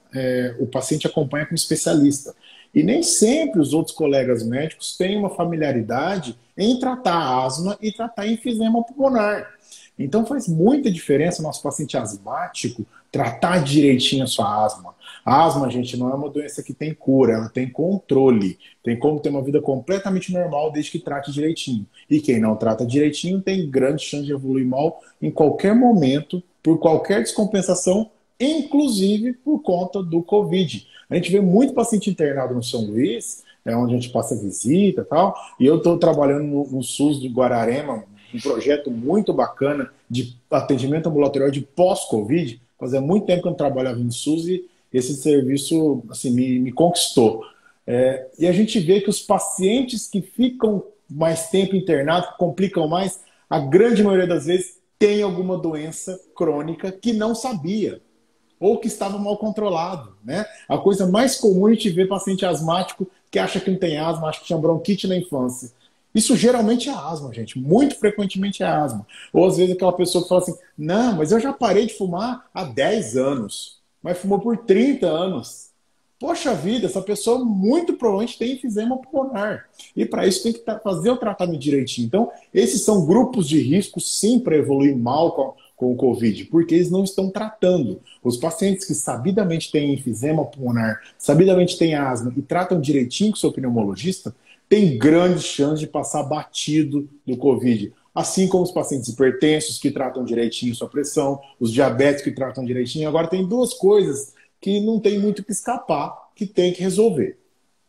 o paciente acompanha com um especialista. E nem sempre os outros colegas médicos têm uma familiaridade em tratar asma e tratar enfisema pulmonar. Então faz muita diferença o nosso paciente asmático tratar direitinho a sua asma. A asma, gente, não é uma doença que tem cura, ela tem controle. Tem como ter uma vida completamente normal desde que trate direitinho. E quem não trata direitinho tem grande chance de evoluir mal em qualquer momento, por qualquer descompensação, inclusive por conta do Covid. A gente vê muito paciente internado no São Luís, onde a gente passa visita e tal, e eu estou trabalhando no SUS do Guararema, um projeto muito bacana de atendimento ambulatorial de pós-Covid. Fazia muito tempo que eu não trabalhava no SUS e esse serviço assim, me conquistou. E a gente vê que os pacientes que ficam mais tempo internados, que complicam mais, a grande maioria das vezes tem alguma doença crônica que não sabia ou que estava mal controlado, né? A coisa mais comum é a gente ver paciente asmático que acha que não tem asma, acha que tinha bronquite na infância. Isso geralmente é asma, gente. Muito frequentemente é asma. Ou às vezes aquela pessoa que fala assim, não, mas eu já parei de fumar há 10 anos, mas fumou por 30 anos. Poxa vida, essa pessoa muito provavelmente tem enfisema pulmonar. E para isso tem que fazer o tratamento direitinho. Então, esses são grupos de risco, sim, para evoluir mal com o Covid, porque eles não estão tratando. Os pacientes que sabidamente têm enfisema pulmonar, sabidamente têm asma e tratam direitinho com o seu pneumologista, têm grandes chances de passar batido do Covid. Assim como os pacientes hipertensos que tratam direitinho sua pressão, os diabéticos que tratam direitinho. Agora tem duas coisas que não tem muito que escapar, que tem que resolver.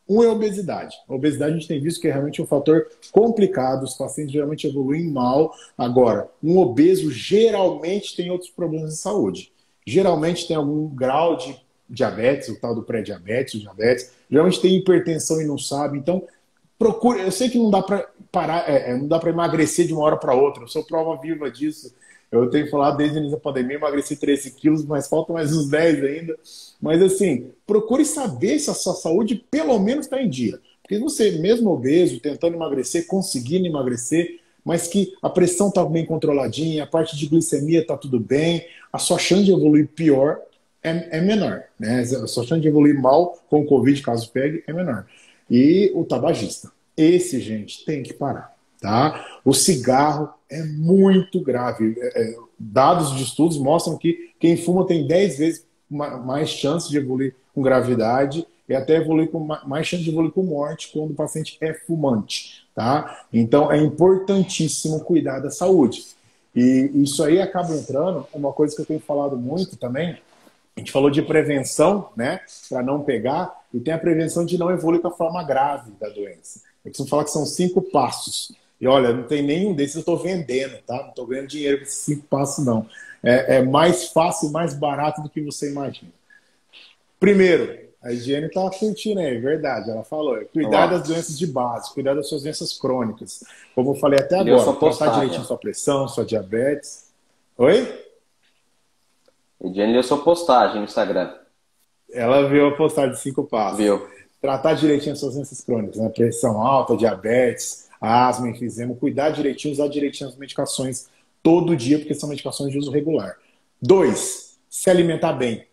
Um é a obesidade. A obesidade a gente tem visto que é realmente um fator complicado, os pacientes geralmente evoluem mal. Agora, um obeso geralmente tem outros problemas de saúde. Geralmente tem algum grau de diabetes, o tal do pré-diabetes, o diabetes. Geralmente tem hipertensão e não sabe. Então, procure. Eu sei que não dá para parar, não dá para emagrecer de uma hora para outra. Eu sou prova viva disso. Eu tenho falado desde o início da pandemia, emagreci 13 quilos, mas faltam mais uns 10 ainda. Mas assim, procure saber se a sua saúde pelo menos está em dia. Porque você, mesmo obeso, tentando emagrecer, conseguindo emagrecer, mas que a pressão está bem controladinha, a parte de glicemia está tudo bem, a sua chance de evoluir pior é menor. Né? A sua chance de evoluir mal com o Covid, caso pegue, é menor. E o tabagista. Esse, gente, tem que parar. Tá? O cigarro é muito grave. Dados de estudos mostram que quem fuma tem 10 vezes mais chance de evoluir com gravidade e até evoluir com mais chance de evoluir com morte quando o paciente é fumante. Tá? Então é importantíssimo cuidar da saúde. E isso aí acaba entrando, uma coisa que eu tenho falado muito também, a gente falou de prevenção, né, para não pegar, e tem a prevenção de não evoluir com a forma grave da doença. Eu costumo falar que são 5 passos. E olha, não tem nenhum desses eu estou vendendo, tá? Não estou ganhando dinheiro com esses 5 passos, não. É mais fácil, mais barato do que você imagina. Primeiro, A higiene tá curtindo aí, verdade. Ela falou, Olha cuidar das lá. doenças de base, cuidar das suas doenças crônicas. Como eu falei até Leu agora, sua tratar postagem, direitinho ó. sua pressão, sua diabetes. Oi? Ediane leu sua postagem no Instagram. Ela viu a postagem de 5 passos. Viu? Tratar direitinho as suas doenças crônicas, né? Pressão alta, diabetes, asma, enfisema, cuidar direitinho, usar direitinho as medicações todo dia, porque são medicações de uso regular. 2, se alimentar bem.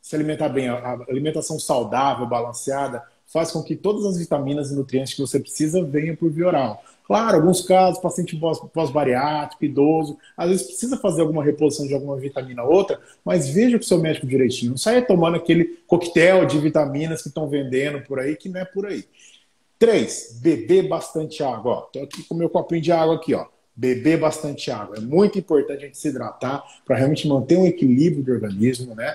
Se alimentar bem, a alimentação saudável, balanceada, faz com que todas as vitaminas e nutrientes que você precisa venham por via oral. Claro, alguns casos, paciente pós-bariátrico, idoso, às vezes precisa fazer alguma reposição de alguma vitamina ou outra, mas veja com o seu médico direitinho. Não saia tomando aquele coquetel de vitaminas que estão vendendo por aí, que não é por aí. 3, beber bastante água. Ó, tô aqui com o meu copinho de água aqui, ó. Beber bastante água. É muito importante a gente se hidratar para realmente manter um equilíbrio do organismo, né?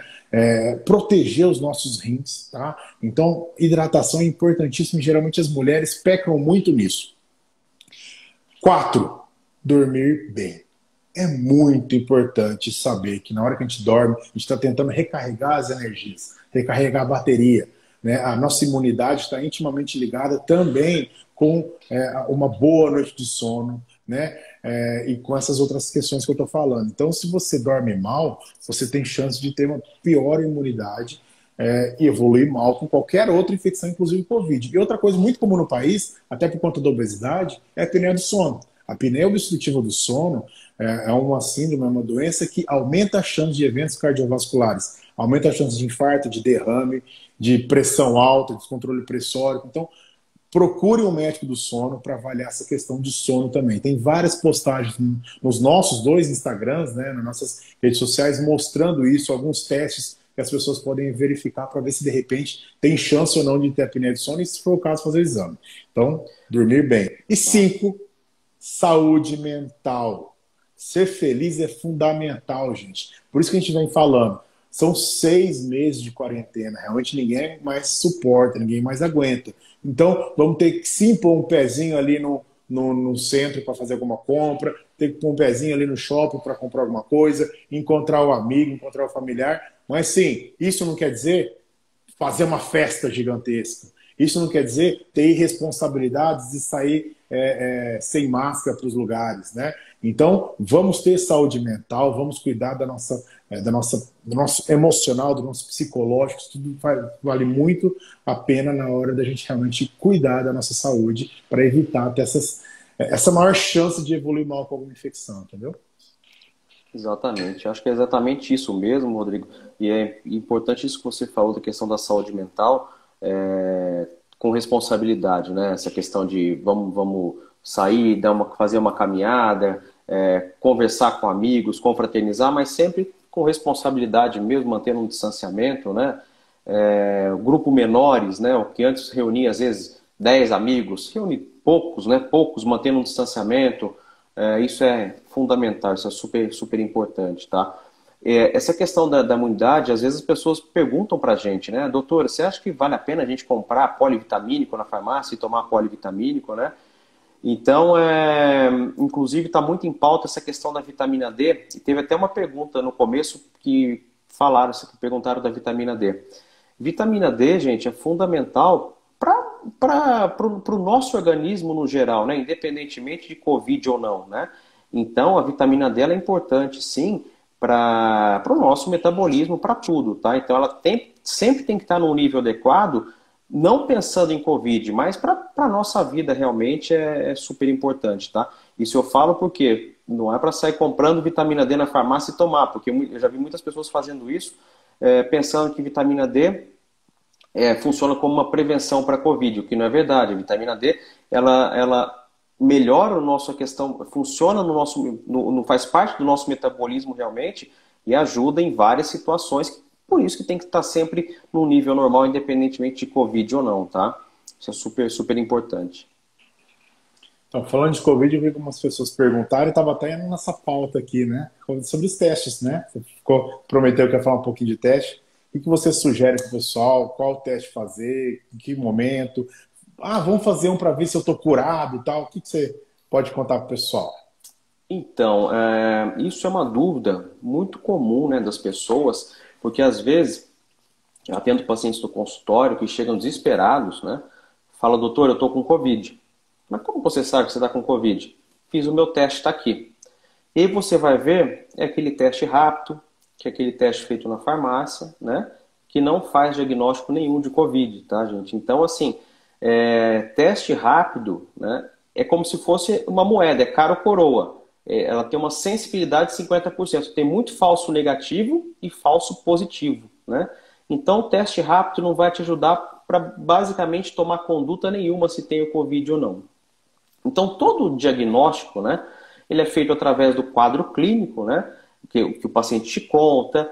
Proteger os nossos rins, tá? Então, hidratação é importantíssima e geralmente as mulheres pecam muito nisso. 4, dormir bem. É muito importante saber que na hora que a gente dorme, a gente está tentando recarregar as energias, recarregar a bateria. Né? A nossa imunidade está intimamente ligada também com uma boa noite de sono, né? E com essas outras questões que eu estou falando. Então, se você dorme mal, você tem chance de ter uma pior imunidade e evoluir mal com qualquer outra infecção, inclusive Covid. E outra coisa muito comum no país, até por conta da obesidade, é a apneia do sono. A apneia obstrutiva do sono é uma síndrome, é uma doença que aumenta a chance de eventos cardiovasculares, aumenta a chance de infarto, de derrame, de pressão alta, descontrole pressórico. Então, procure um médico do sono para avaliar essa questão de sono também. Tem várias postagens nos nossos 2 Instagrams, né, nas nossas redes sociais, mostrando isso, alguns testes que as pessoas podem verificar para ver se de repente tem chance ou não de ter apneia de sono e, se for o caso, fazer o exame. Então, dormir bem. E 5, saúde mental. Ser feliz é fundamental, gente. Por isso que a gente vem falando. São 6 meses de quarentena. Realmente ninguém mais suporta, ninguém mais aguenta. Então, vamos ter que sim pôr um pezinho ali no centro para fazer alguma compra, ter que pôr um pezinho ali no shopping para comprar alguma coisa, encontrar o amigo, encontrar o familiar. Mas sim, isso não quer dizer fazer uma festa gigantesca. Isso não quer dizer ter irresponsabilidades e sair sem máscara para os lugares, né? Então, vamos ter saúde mental, vamos cuidar do nosso emocional, do nosso psicológico. Isso tudo vale muito a pena na hora da gente realmente cuidar da nossa saúde para evitar ter essa maior chance de evoluir mal com alguma infecção, entendeu? Exatamente. Acho que é exatamente isso mesmo, Rodrigo. E é importante isso que você falou da questão da saúde mental, com responsabilidade, né? Essa questão de vamos sair, fazer uma caminhada, conversar com amigos, confraternizar, mas sempre com responsabilidade mesmo, mantendo um distanciamento, né? Grupo menores, né? O que antes reunia às vezes 10 amigos, reúne poucos, né? Poucos, mantendo um distanciamento. Isso é fundamental, isso é super, super importante, tá? Essa questão da imunidade, às vezes as pessoas perguntam pra gente, né? Doutora, você acha que vale a pena a gente comprar polivitamínico na farmácia e tomar polivitamínico, né? Então, inclusive, está muito em pauta essa questão da vitamina D. E teve até uma pergunta no começo que perguntaram da vitamina D. Vitamina D, gente, é fundamental para o nosso organismo no geral, né? Independentemente de Covid ou não, né? Então, a vitamina D ela é importante, sim, para o nosso metabolismo, para tudo, tá? Então, ela sempre tem que estar num nível adequado, não pensando em Covid, mas para a nossa vida realmente é super importante, tá? Isso eu falo porque não é para sair comprando vitamina D na farmácia e tomar, porque eu já vi muitas pessoas fazendo isso, pensando que vitamina D funciona como uma prevenção para a Covid, o que não é verdade. A vitamina D, ela melhora a nossa questão, funciona faz parte do nosso metabolismo realmente e ajuda em várias situações. Por isso que tem que estar sempre no nível normal, independentemente de Covid ou não, tá? Isso é super, super importante. Então, falando de Covid, eu vi algumas pessoas perguntaram e estava até nessa pauta aqui, né? Sobre os testes, né? Você prometeu que ia falar um pouquinho de teste. O que você sugere para o pessoal? Qual teste fazer? Em que momento? Ah, vamos fazer um para ver se eu estou curado e tal. O que você pode contar para o pessoal? Então, isso é uma dúvida muito comum, né, das pessoas, porque às vezes Eu atendo pacientes do consultório que chegam desesperados, né? Fala, doutor, eu estou com Covid. Mas como você sabe que você está com Covid? Fiz o meu teste, está aqui. E aí você vai ver, é aquele teste rápido, que é aquele teste feito na farmácia, né? Que não faz diagnóstico nenhum de Covid, tá, gente? Então, assim, teste rápido, né? É como se fosse uma moeda, é cara ou coroa. Ela tem uma sensibilidade de 50%. Tem muito falso negativo e falso positivo, né? Então, o teste rápido não vai te ajudar para basicamente tomar conduta nenhuma se tem o Covid ou não. Então, todo o diagnóstico, né, ele é feito através do quadro clínico, né, que o paciente te conta,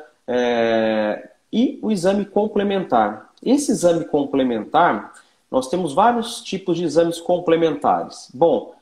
e o exame complementar. Esse exame complementar, nós temos vários tipos de exames complementares. Bom,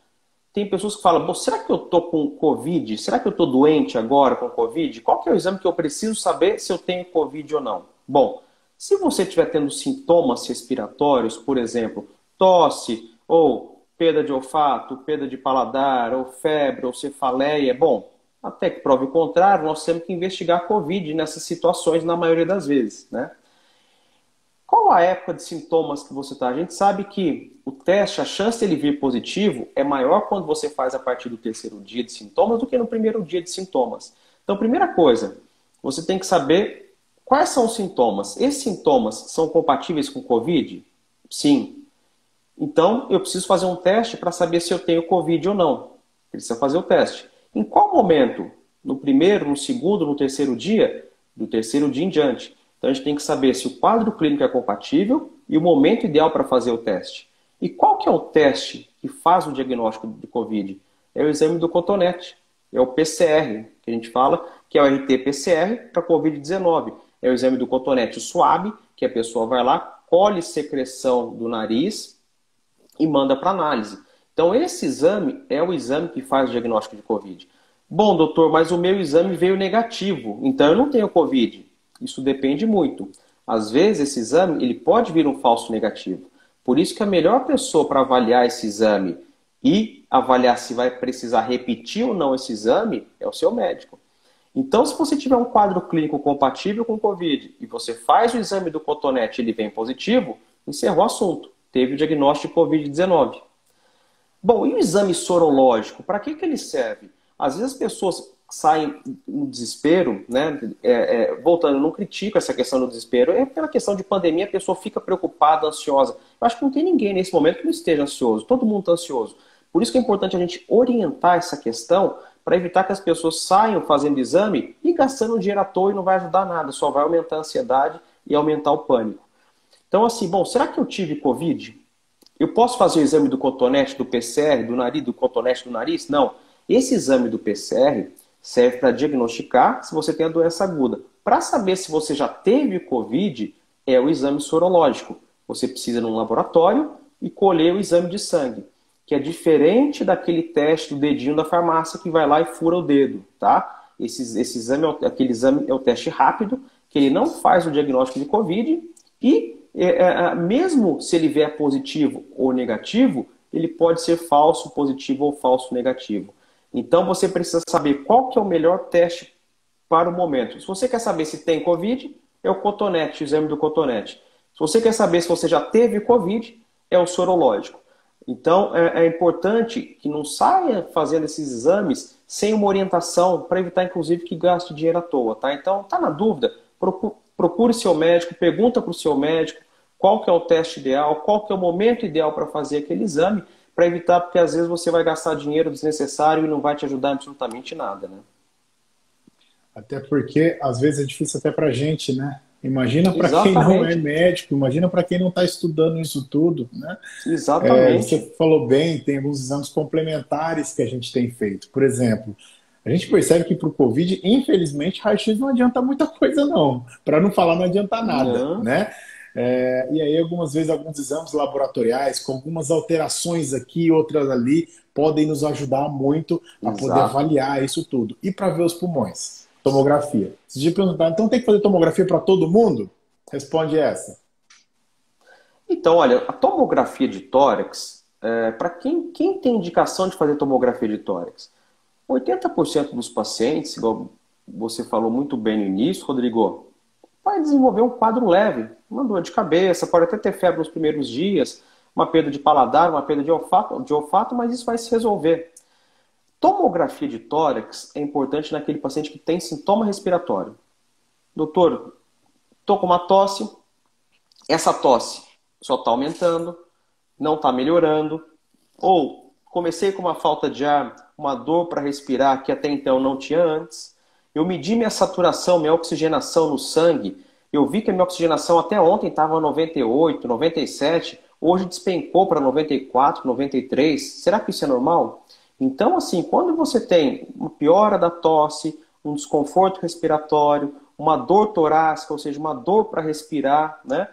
tem pessoas que falam, será que eu estou com Covid? Será que eu estou doente agora com Covid? Qual que é o exame que eu preciso saber se eu tenho Covid ou não? Bom, se você estiver tendo sintomas respiratórios, por exemplo, tosse ou perda de olfato, perda de paladar, ou febre, ou cefaleia, bom, até que prove o contrário, nós temos que investigar a Covid nessas situações na maioria das vezes, né? Qual a época de sintomas que você está? A gente sabe que o teste, a chance dele vir positivo é maior quando você faz a partir do terceiro dia de sintomas do que no primeiro dia de sintomas. Então, primeira coisa, você tem que saber quais são os sintomas. Esses sintomas são compatíveis com Covid? Sim. Então, eu preciso fazer um teste para saber se eu tenho Covid ou não. Precisa fazer o teste. Em qual momento? No primeiro, no segundo, no terceiro dia? Do terceiro dia em diante. Então, a gente tem que saber se o quadro clínico é compatível e o momento ideal para fazer o teste. E qual que é o teste que faz o diagnóstico de Covid? É o exame do cotonete. É o PCR, que a gente fala, que é o RT-PCR para Covid-19. É o exame do cotonete suave, que a pessoa vai lá, colhe secreção do nariz e manda para análise. Então, esse exame é o exame que faz o diagnóstico de Covid. Bom, doutor, mas o meu exame veio negativo, então eu não tenho Covid. Isso depende muito. Às vezes, esse exame ele pode vir um falso negativo. Por isso que a melhor pessoa para avaliar esse exame e avaliar se vai precisar repetir ou não esse exame é o seu médico. Então, se você tiver um quadro clínico compatível com Covid e você faz o exame do cotonete e ele vem positivo, encerrou o assunto. Teve o diagnóstico de Covid-19. Bom, e o exame sorológico? Para que ele serve? Às vezes as pessoas saem no desespero, né? Voltando, eu não critico essa questão do desespero, é pela questão de pandemia, a pessoa fica preocupada, ansiosa. Eu acho que não tem ninguém nesse momento que não esteja ansioso, todo mundo está ansioso. Por isso que é importante a gente orientar essa questão para evitar que as pessoas saiam fazendo exame e gastando dinheiro à toa e não vai ajudar nada, só vai aumentar a ansiedade e aumentar o pânico. Então, assim, bom, será que eu tive Covid? Eu posso fazer o exame do cotonete, do PCR, do nariz, do cotonete do nariz? Não. Esse exame do PCR serve para diagnosticar se você tem a doença aguda. Para saber se você já teve Covid, é o exame sorológico. Você precisa ir num laboratório e colher o exame de sangue, que é diferente daquele teste do dedinho da farmácia que vai lá e fura o dedo, tá? Esse exame, aquele exame é o teste rápido, que ele não faz o diagnóstico de Covid e mesmo se ele vier positivo ou negativo, ele pode ser falso positivo ou falso negativo. Então você precisa saber qual que é o melhor teste para o momento. Se você quer saber se tem Covid, é o cotonete, o exame do cotonete. Se você quer saber se você já teve Covid, é o sorológico. Então é importante que não saia fazendo esses exames sem uma orientação para evitar, inclusive, que gaste dinheiro à toa. Tá? Então, tá na dúvida? Procure seu médico, pergunta para o seu médico qual que é o teste ideal, qual que é o momento ideal para fazer aquele exame, para evitar, porque às vezes você vai gastar dinheiro desnecessário e não vai te ajudar absolutamente nada, né? Até porque às vezes é difícil até para a gente, né? Imagina para quem não é Exatamente. médico, imagina para quem não está estudando isso tudo, né? Você Exatamente. falou bem, tem alguns exames complementares que a gente tem feito. Por exemplo, a gente percebe que para o Covid, infelizmente, raio-x não adianta muita coisa, não. Para não falar, não adianta nada, Não, né? E aí, algumas vezes, alguns exames laboratoriais, com algumas alterações aqui e outras ali, podem nos ajudar muito a poder exato. avaliar isso tudo. E para ver os pulmões? Tomografia. Se te perguntar, então tem que fazer tomografia para todo mundo? Responde essa. Então, olha, a tomografia de tórax, para quem tem indicação de fazer tomografia de tórax? 80% dos pacientes, igual você falou muito bem no início, Rodrigo, vai desenvolver um quadro leve, uma dor de cabeça, pode até ter febre nos primeiros dias, uma perda de paladar, uma perda de olfato, mas isso vai se resolver. Tomografia de tórax é importante naquele paciente que tem sintoma respiratório. Doutor, estou com uma tosse, essa tosse só está aumentando, não está melhorando, ou comecei com uma falta de ar, uma dor para respirar que até então não tinha antes, eu medi minha saturação, minha oxigenação no sangue, eu vi que a minha oxigenação até ontem estava 98, 97, hoje despencou para 94, 93, será que isso é normal? Então, assim, quando você tem uma piora da tosse, um desconforto respiratório, uma dor torácica, ou seja, uma dor para respirar, né?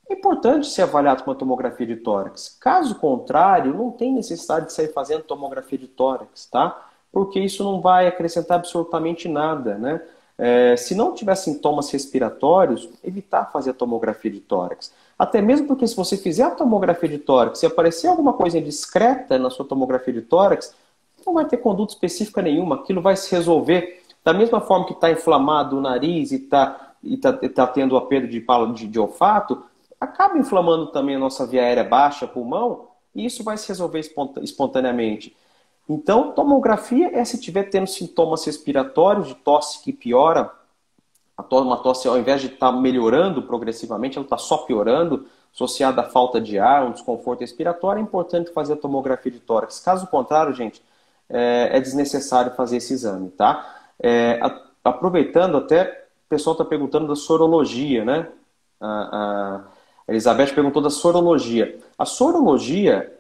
É importante ser avaliado com uma tomografia de tórax. Caso contrário, não tem necessidade de sair fazendo tomografia de tórax, tá? Porque isso não vai acrescentar absolutamente nada, né? Se não tiver sintomas respiratórios, evitar fazer a tomografia de tórax. Até mesmo porque se você fizer a tomografia de tórax, se aparecer alguma coisa indiscreta na sua tomografia de tórax, não vai ter conduta específica nenhuma, aquilo vai se resolver. Da mesma forma que está inflamado o nariz e tá tendo a perda de olfato, acaba inflamando também a nossa via aérea baixa, pulmão, e isso vai se resolver espontaneamente. Então, tomografia é se estiver tendo sintomas respiratórios, de tosse que piora, uma tosse ao invés de estar melhorando progressivamente, ela está só piorando, associada à falta de ar, um desconforto respiratório, é importante fazer a tomografia de tórax. Caso contrário, gente, é desnecessário fazer esse exame, tá? Aproveitando até, o pessoal está perguntando da sorologia, né? A Elizabeth perguntou da sorologia. A sorologia,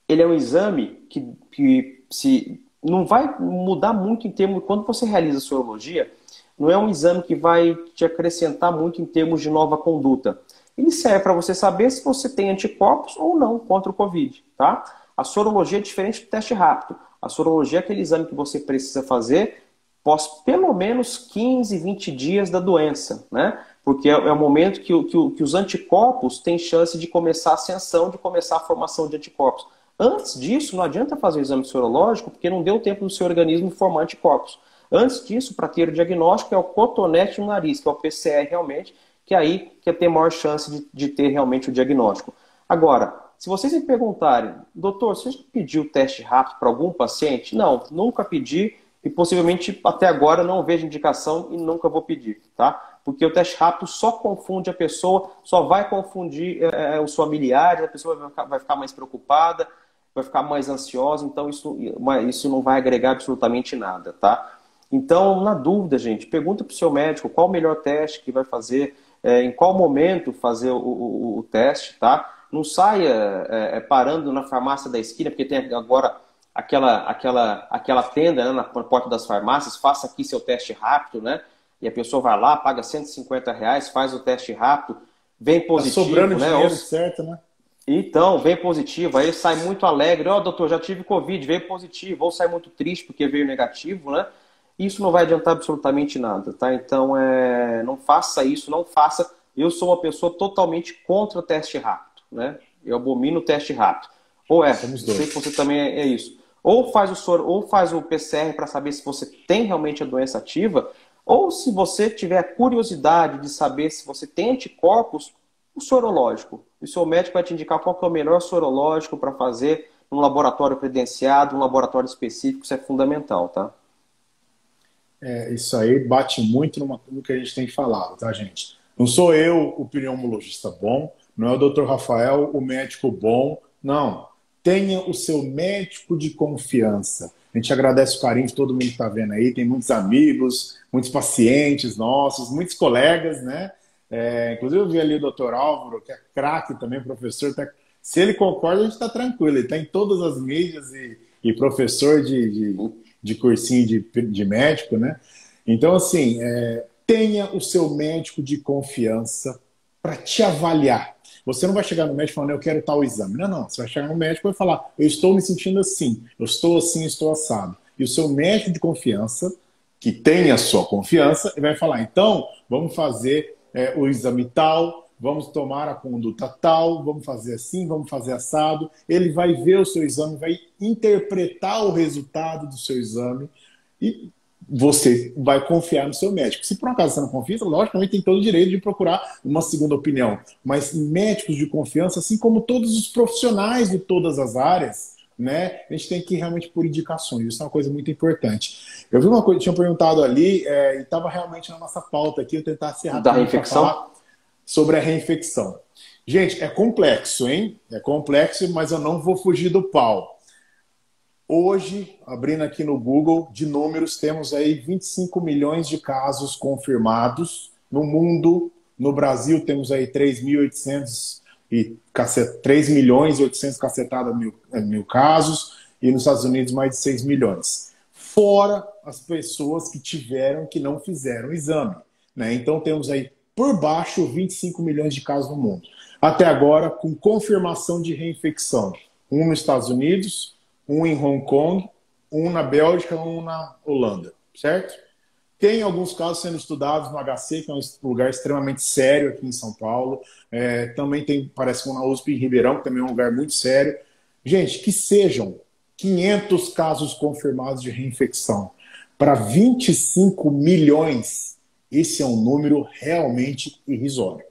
ele é um exame que se não vai mudar muito em termos, quando você realiza a sorologia, não é um exame que vai te acrescentar muito em termos de nova conduta. Ele serve para você saber se você tem anticorpos ou não contra o Covid, tá? A sorologia é diferente do teste rápido. A sorologia é aquele exame que você precisa fazer pós pelo menos 15, 20 dias da doença, né? Porque é o momento que os anticorpos têm chance de começar a ascensão, de começar a formação de anticorpos. Antes disso, não adianta fazer o exame sorológico, porque não deu tempo do seu organismo formar anticorpos. Antes disso, para ter o diagnóstico, é o cotonete no nariz, que é o PCR realmente, que é aí que tem maior chance de ter realmente o diagnóstico. Agora, se vocês me perguntarem, doutor, você já pediu teste rápido para algum paciente? Não, nunca pedi e possivelmente até agora não vejo indicação e nunca vou pedir, tá? Porque o teste rápido só confunde a pessoa, só vai confundir os familiares, a pessoa vai ficar mais preocupada, vai ficar mais ansiosa, então isso não vai agregar absolutamente nada, tá? Então, na dúvida, gente, pergunta para o seu médico qual o melhor teste que vai fazer, em qual momento fazer o teste, tá? Não saia parando na farmácia da esquina, porque tem agora aquela tenda, né, na porta das farmácias, faça aqui seu teste rápido, né? E a pessoa vai lá, paga R$ 150, faz o teste rápido, vem positivo, tá sobrando né? dinheiro, certo, né? Então, vem positivo, aí sai muito alegre, doutor, já tive Covid, veio positivo, ou sai muito triste porque veio negativo, né? Isso não vai adiantar absolutamente nada, tá? Então, não faça isso, não faça. Eu sou uma pessoa totalmente contra o teste rápido, né? Eu abomino o teste rápido. Não sei se você também é isso. Ou faz o PCR para saber se você tem realmente a doença ativa, ou se você tiver curiosidade de saber se você tem anticorpos, o sorológico. O seu médico vai te indicar qual que é o melhor sorológico para fazer num laboratório credenciado, num laboratório específico, isso é fundamental, tá? Isso aí bate muito no que a gente tem falado, tá, gente? Não sou eu o pneumologista bom, não é o Dr. Rafael o médico bom, não. Tenha o seu médico de confiança. A gente agradece o carinho de todo mundo que está vendo aí, tem muitos amigos, muitos pacientes nossos, muitos colegas, né? Inclusive eu vi ali o Dr. Álvaro, que é craque também, professor. Se ele concorda, a gente está tranquilo. Ele está em todas as mídias e professor de cursinho de médico, né? Então, assim, tenha o seu médico de confiança para te avaliar. Você não vai chegar no médico falando, eu quero tal exame. Não, não. Você vai chegar no médico e vai falar, eu estou me sentindo assim, eu estou assim, estou assado. E o seu médico de confiança, que tem a sua confiança, ele vai falar, então, vamos fazer o exame tal, vamos tomar a conduta tal, vamos fazer assim, vamos fazer assado. Ele vai ver o seu exame, vai interpretar o resultado do seu exame e você vai confiar no seu médico. Se por um acaso você não confia, logicamente tem todo o direito de procurar uma segunda opinião. Mas médicos de confiança, assim como todos os profissionais de todas as áreas, né, a gente tem que realmente por indicações. Isso é uma coisa muito importante. Eu vi uma coisa que tinham perguntado ali, e estava realmente na nossa pauta aqui, eu tentar ser Da rápido para reinfecção? falar sobre a reinfecção. Gente, é complexo, hein? É complexo, mas eu não vou fugir do pau. Hoje, abrindo aqui no Google, de números, temos aí 25 milhões de casos confirmados no mundo. No Brasil, temos aí 3.800 e 3 milhões e 800 cacetada mil casos, e nos Estados Unidos mais de 6 milhões. Fora as pessoas que tiveram, que não fizeram o exame, né? Então temos aí por baixo 25 milhões de casos no mundo. Até agora, com confirmação de reinfecção. Um nos Estados Unidos, um em Hong Kong, um na Bélgica, um na Holanda, certo? Tem alguns casos sendo estudados no HC, que é um lugar extremamente sério aqui em São Paulo. Também tem, parece que na USP em Ribeirão, que também é um lugar muito sério. Gente, que sejam 500 casos confirmados de reinfecção para 25 milhões, esse é um número realmente irrisório.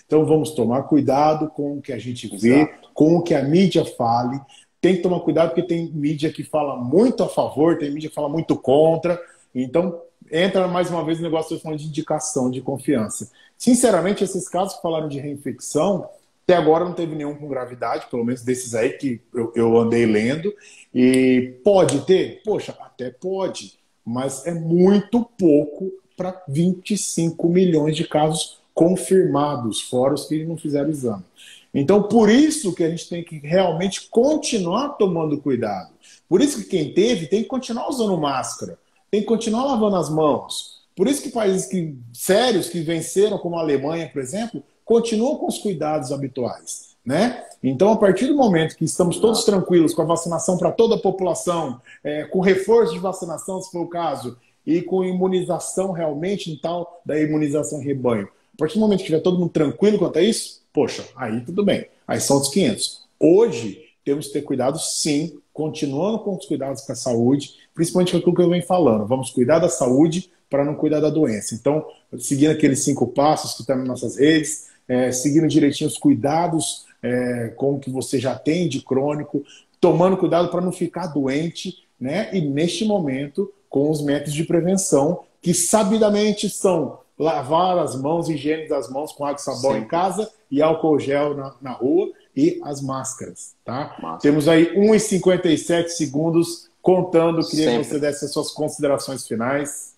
Então vamos tomar cuidado com o que a gente vê, Exato. com o que a mídia fale. Tem que tomar cuidado porque tem mídia que fala muito a favor, tem mídia que fala muito contra. Então, entra mais uma vez no negócio de indicação, de confiança. Sinceramente, esses casos que falaram de reinfecção, até agora não teve nenhum com gravidade, pelo menos desses aí que eu andei lendo. E pode ter? Poxa, até pode. Mas é muito pouco para 25 milhões de casos confirmados, fora os que não fizeram exame. Então, por isso que a gente tem que realmente continuar tomando cuidado. Por isso que quem teve tem que continuar usando máscara, tem que continuar lavando as mãos. Por isso que países sérios que venceram, como a Alemanha, por exemplo, continuam com os cuidados habituais, né? Então, a partir do momento que estamos todos tranquilos com a vacinação para toda a população, com reforço de vacinação, se for o caso, e com imunização realmente em tal da imunização rebanho, a partir do momento que estiver todo mundo tranquilo quanto a isso, poxa, aí tudo bem. Aí são os 500. Hoje, temos que ter cuidado, sim, continuando com os cuidados com a saúde, principalmente com aquilo que eu venho falando. Vamos cuidar da saúde para não cuidar da doença. Então, seguindo aqueles 5 passos que estão nas nossas redes, seguindo direitinho os cuidados com o que você já tem de crônico, tomando cuidado para não ficar doente, né? E neste momento, com os métodos de prevenção, que sabidamente são lavar as mãos, higiene das mãos com água e sabão em casa e álcool gel na rua e as máscaras, tá? Máscara. Temos aí 1 e 57 segundos contando. Queria que você desse as suas considerações finais.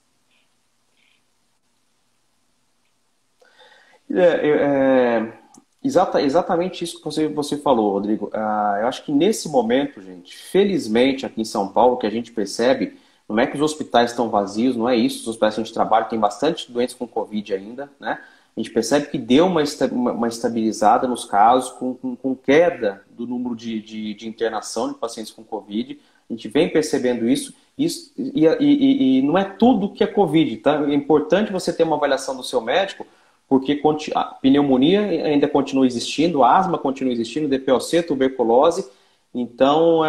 Exatamente isso que você falou, Rodrigo. Eu acho que nesse momento, gente, felizmente aqui em São Paulo, que a gente percebe, não é que os hospitais estão vazios, não é isso. Os hospitais que a gente trabalha tem bastante doentes com Covid ainda, né? A gente percebe que deu uma estabilizada nos casos, com queda do número de internação de pacientes com Covid. A gente vem percebendo isso e não é tudo que é Covid, tá? É importante você ter uma avaliação do seu médico, porque a pneumonia ainda continua existindo, a asma continua existindo, DPOC, tuberculose. Então,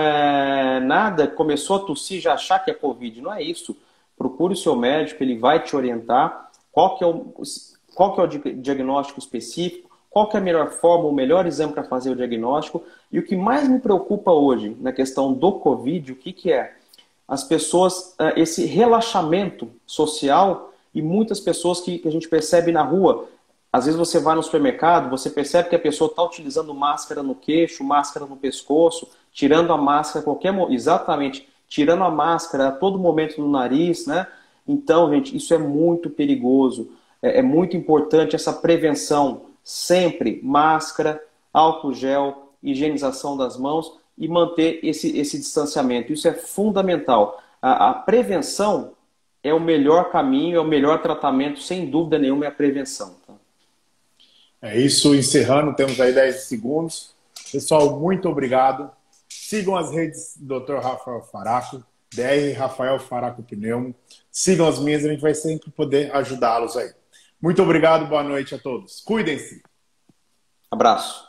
nada, começou a tossir, já achar que é Covid. Não é isso. Procure o seu médico, ele vai te orientar qual que é o diagnóstico específico, qual que é a melhor forma, o melhor exame para fazer o diagnóstico. E o que mais me preocupa hoje na questão do Covid, o que é? As pessoas, esse relaxamento social e muitas pessoas que a gente percebe na rua. Às vezes você vai no supermercado, você percebe que a pessoa está utilizando máscara no queixo, máscara no pescoço, tirando a máscara a qualquer momento. Exatamente, tirando a máscara a todo momento no nariz, né? Então, gente, isso é muito perigoso. É muito importante essa prevenção. Sempre máscara, álcool gel, higienização das mãos e manter esse distanciamento. Isso é fundamental. A prevenção é o melhor caminho, é o melhor tratamento, sem dúvida nenhuma, é a prevenção. Tá? É isso, encerrando, temos aí 10 segundos. Pessoal, muito obrigado. Sigam as redes do Dr. Rafael Faraco, DR Rafael Faraco Pneumo. Sigam as minhas, a gente vai sempre poder ajudá-los aí. Muito obrigado, boa noite a todos. Cuidem-se. Abraço.